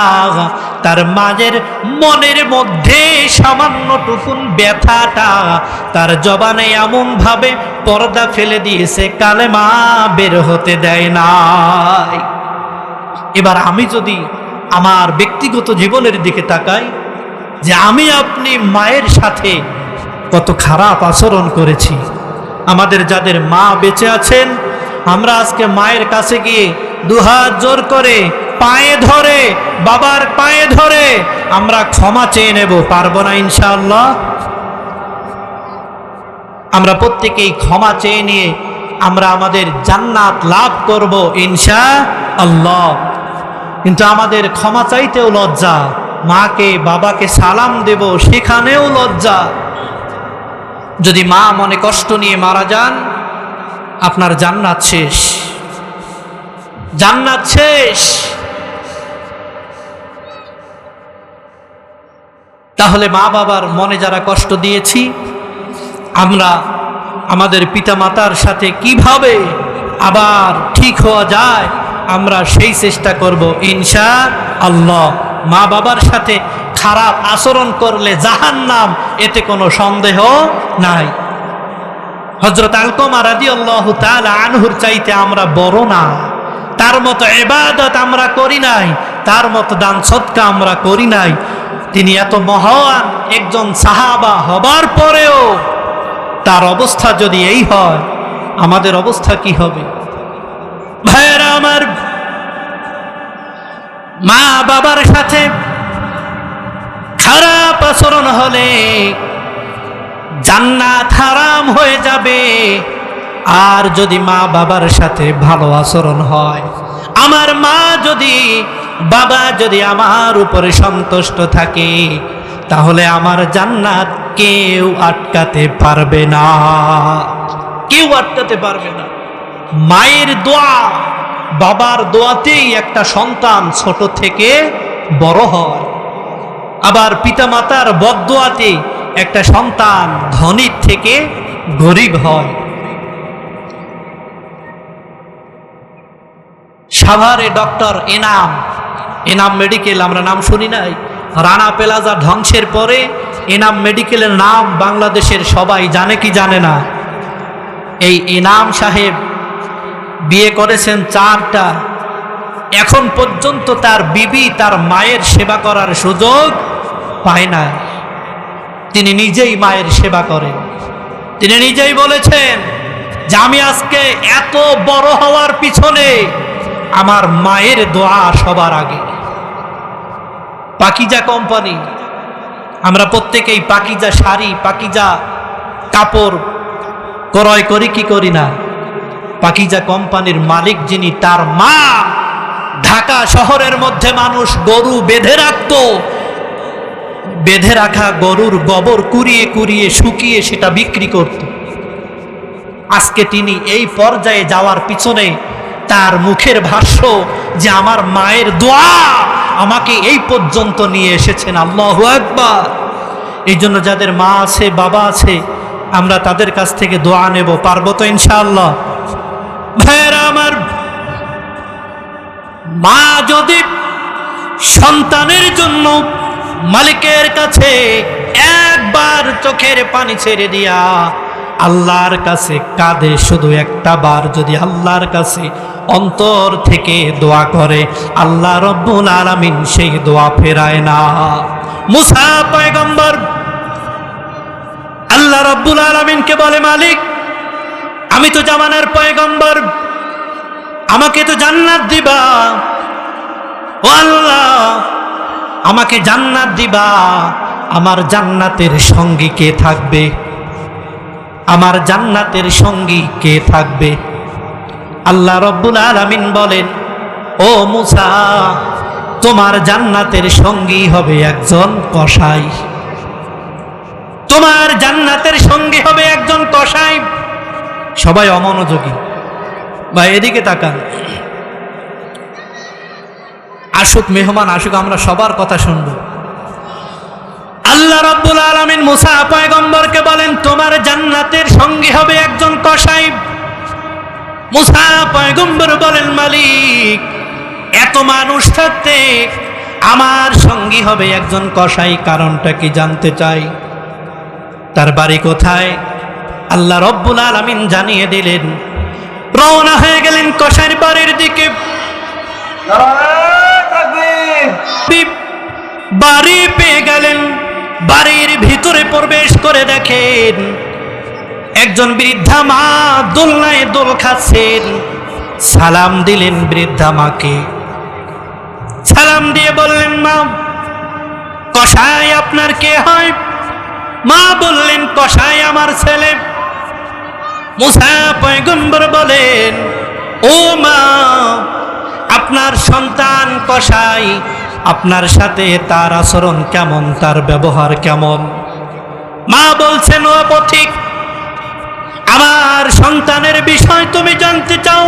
S1: তার মায়ের মনের মধ্যে সামান্য টুকুন ব্যথাটা তার জবানে এমন ভাবে পর্দা ফেলে দিয়েছে, কালেমা বের হতে দেয় নাই। এবার আমি যদি আমার ব্যক্তিগত জীবনের দিকে তাকাই, যে আমি আপনি মায়ের সাথে কত খারাপ আচরণ করেছি। আমাদের যাদের মা বেঁচে আছেন, আমরা আজকে মায়ের কাছে গিয়ে দুহাত জোর করে পায়ে ধরে, বাবার পায়ে ধরে আমরা ক্ষমা চেয়ে নেব, পারবো না ইনশাআল্লাহ? আমরা প্রত্যেকেই ক্ষমা চেয়ে নিয়ে আমরা আমাদের জান্নাত লাভ করব ইনশাআল্লাহ। কিন্তু আমাদের ক্ষমা চাইতেও লজ্জা, মাকে বাবাকে সালাম দেব সেখানেও লজ্জা। যদি মা মনে কষ্ট নিয়ে মারা যান, আপনার জান্নাত শেষ, জান্নাত শেষ। তাহলে মা বাবার মনে যারা কষ্ট দিয়েছি, আমরা আমাদের পিতামাতার সাথে কিভাবে আবার ঠিক হওয়া যায়, আমরা সেই চেষ্টা করব ইনশাআল্লাহ। মা বাবার সাথে খারাপ আচরণ করলে জাহান্নাম, এতে কোনো সন্দেহ নাই। হযরত আলকমা রাদিয়াল্লাহু তাআলা আনহুর চাইতে আমরা বড় না, তার মতো ইবাদত আমরা করি নাই, তার মতো দান সদকা আমরা করি নাই। তিনি এত মহান একজন সাহাবা হবার পরেও তার অবস্থা যদি এই হয়, আমাদের অবস্থা কি হবে? ভাইয়েরা আমার, মা বাবার সাথে খারাপ আচরণ হলে জান্নাত হারাম হয়ে যাবে। আর যদি মা বাবার সাথে ভালো আচরণ হয়, আমার মা যদি বাবা যদি আমার উপরে সন্তুষ্ট থাকে, তাহলে আমার জান্নাত কেউ আটকাতে পারবে না, কেউ আটকাতে পারবে না। মায়ের দোয়া, বাবার দোয়াতেই একটা সন্তান ছোট থেকে বড় হয়। আবার পিতামাতার বদদোয়াতে একটা সন্তান ধনীর থেকে গরিব হয়। সাভারে ডক্টর এনাম মেডিকেল, আমরা নাম শুনি নাই? রানা প্লাজা ধ্বংসের পরে এনাম মেডিকেলের নাম বাংলাদেশের সবাই জানে কি জানে না? এই এনাম সাহেব বিয়ে করেছেন 4টা। এখন পর্যন্ত তার বিবি তার মায়ের সেবা করার সুযোগ পায় না। তিনি নিজেই মায়ের সেবা করেন। তিনি নিজেই বলেছেন যে আমি আজকে এত বড় হওয়ার পিছনে আমার মায়ের দোয়া সবার আগে। পাকিজা কোম্পানি, আমরা প্রত্যেকেই পাকিজা শাড়ি, পাকিজা কাপড় ক্রয় করি কি করি না? পাকিজা কোম্পানির মালিক যিনি, তার মা ঢাকা শহরের মধ্যে মানুষ গরু বেঁধে রাখত, বেঁধে রাখা গরুর গোবর কুড়িয়ে কুড়িয়ে শুকিয়ে সেটা বিক্রি করত। আজকে তিনি এই পর্যায়ে যাওয়ার পিছনে তার মুখের ভাষ্য যে আমার মায়ের দোয়া আমাকে এই পর্যন্ত নিয়ে এসেছেন। আল্লাহু আকবার। এই জন্য যাদের মা আছে, বাবা আছে, আমরা তাদের কাছ থেকে দোয়া নেব, পারবো তো ইনশাআল্লাহ? ভাইয়েরা আমার, মা যদি সন্তানের জন্য মালিকের কাছে একবার চোখের পানি ছেড়ে দিয়া আল্লাহর কাছে কাঁদে, শুধু একটা বার যদি আল্লাহর কাছে অন্তর থেকে দোয়া করে, আল্লাহ রব্বুল আলামিন সেই দোয়া ফেরায় না। মুসা পয়গম্বর আল্লাহ রব্বুল আলামিনকে বলে, মালিক আমি তো জামানার পয়গম্বর, আমাকে তো জান্নাত দিবা, ও আল্লাহ আমাকে জান্নাত দিবা, আমার জান্নাতের সঙ্গী কে থাকবে? আমার জান্নাতের সঙ্গী কে থাকবে? আল্লাহ রব্বুল আলামিন বলেন, ও মুসা তোমার জান্নাতের সঙ্গী হবে একজন কসাই, তোমার জান্নাতের সঙ্গী হবে একজন কসাই। সবাই অমনোযোগী, বা এদিকে তাকান, আসুক মেহমান আসুক, আমরা সবার কথা শুনব। আল্লাহ রাব্বুল আলামিন মুসা পয়গম্বরকে বলেন, তোমার জান্নাতের সঙ্গী হবে একজন কসাই। মুসা পয়গম্বর বলেন, মালিক এত মানুষ থাকতে আমার সঙ্গী হবে একজন কসাই, কারণটা কি জানতে চাই। তার বাড়ি কোথায়? আল্লাহ রব্বুল আলামিন জানিয়ে দিলেন। রওনা হয়ে গেলেন কসাইর বাড়ির দিকে। বাড়ি পেয়ে গেলেন, বাড়ির ভিতরে প্রবেশ করে দেখেন একজন বৃদ্ধা মা দোলনায় দোল খাচ্ছেন। সালাম দিলেন বৃদ্ধা মাকে, সালাম দিয়ে বললেন, মা কসাই আপনার কে হয়? মা বললেন, কসাই আমার ছেলে। মুসা পয়গম্বর বলেন, ও মা আপনার সন্তান কসাই, আপনার সাথে তার আচরণ কেমন, তার ব্যবহার কেমন? মা বলছেন, ও পথিক আমার সন্তানের বিষয় তুমি জানতে চাও?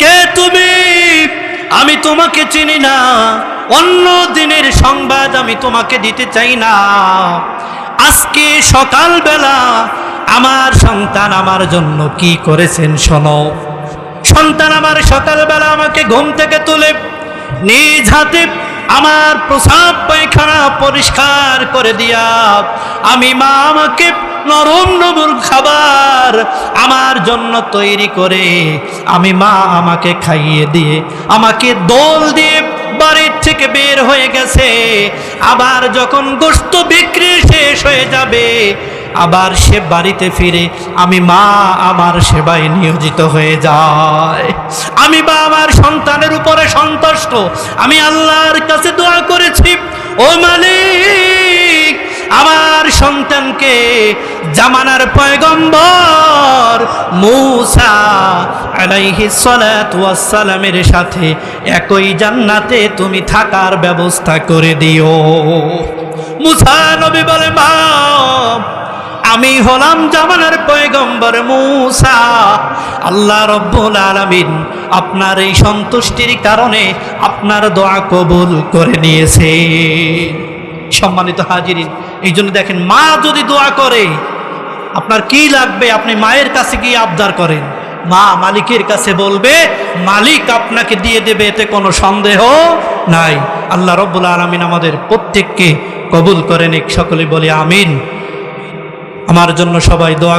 S1: কে তুমি? আমি তোমাকে চিনি না, অন্য দিনের সংবাদ আমি তোমাকে দিতে চাই না। আজকে সকালবেলা আমার সন্তান আমার জন্য কি করেছেন শোনো। সন্তান আমার সকালবেলা আমাকে ঘুম থেকে তুলে নিজ হাতে আমার প্রসাব পায়খানা পরিষ্কার করে দিয়া, আমি মা আমাকে নরম নরম খাবার আমার জন্য তৈরি করে, আমি মা আমাকে খাইয়ে দিয়ে, আমাকে দোল দিয়ে বাড়ির থেকে বের হয়ে গেছে। আবার যখন গোশত বিক্রি শেষ হয়ে যাবে, আবার সে বাড়িতে ফিরে আমি মা আমার সেবায় নিয়োজিত হয়ে যায়। আমি বা আমার সন্তানের উপরে সন্তুষ্ট। আমি আল্লাহর কাছে দোয়া করেছি, ও মালিক আমার সন্তানকে জামানার পয়গম্বর মুসা আলাইহিস সালাতু ওয়াস সালামের সাথে একই জান্নাতে তুমি থাকার ব্যবস্থা করে দিও। মুসা নবী বলে, মা আমি হলাম জামানার পয়গম্বর মুসা। আল্লাহ রব্বুল আলামিন আপনার এই সন্তুষ্টির কারণে আপনার দোয়া কবুল করে নিয়েছে। সম্মানিত হাজিরিন, এই জন্য দেখেন মা যদি দোয়া করে আপনার কি লাগবে, আপনি মায়ের কাছে গিয়ে আবদার করেন, মা মালিকের কাছে বলবে, মালিক আপনাকে দিয়ে দেবে, এতে কোনো সন্দেহ নাই। আল্লাহ রব্বুল আলামিন আমাদের প্রত্যেককে কবুল করেন, সকলে বলি আমিন। আমার জন্য সবাই দোয়া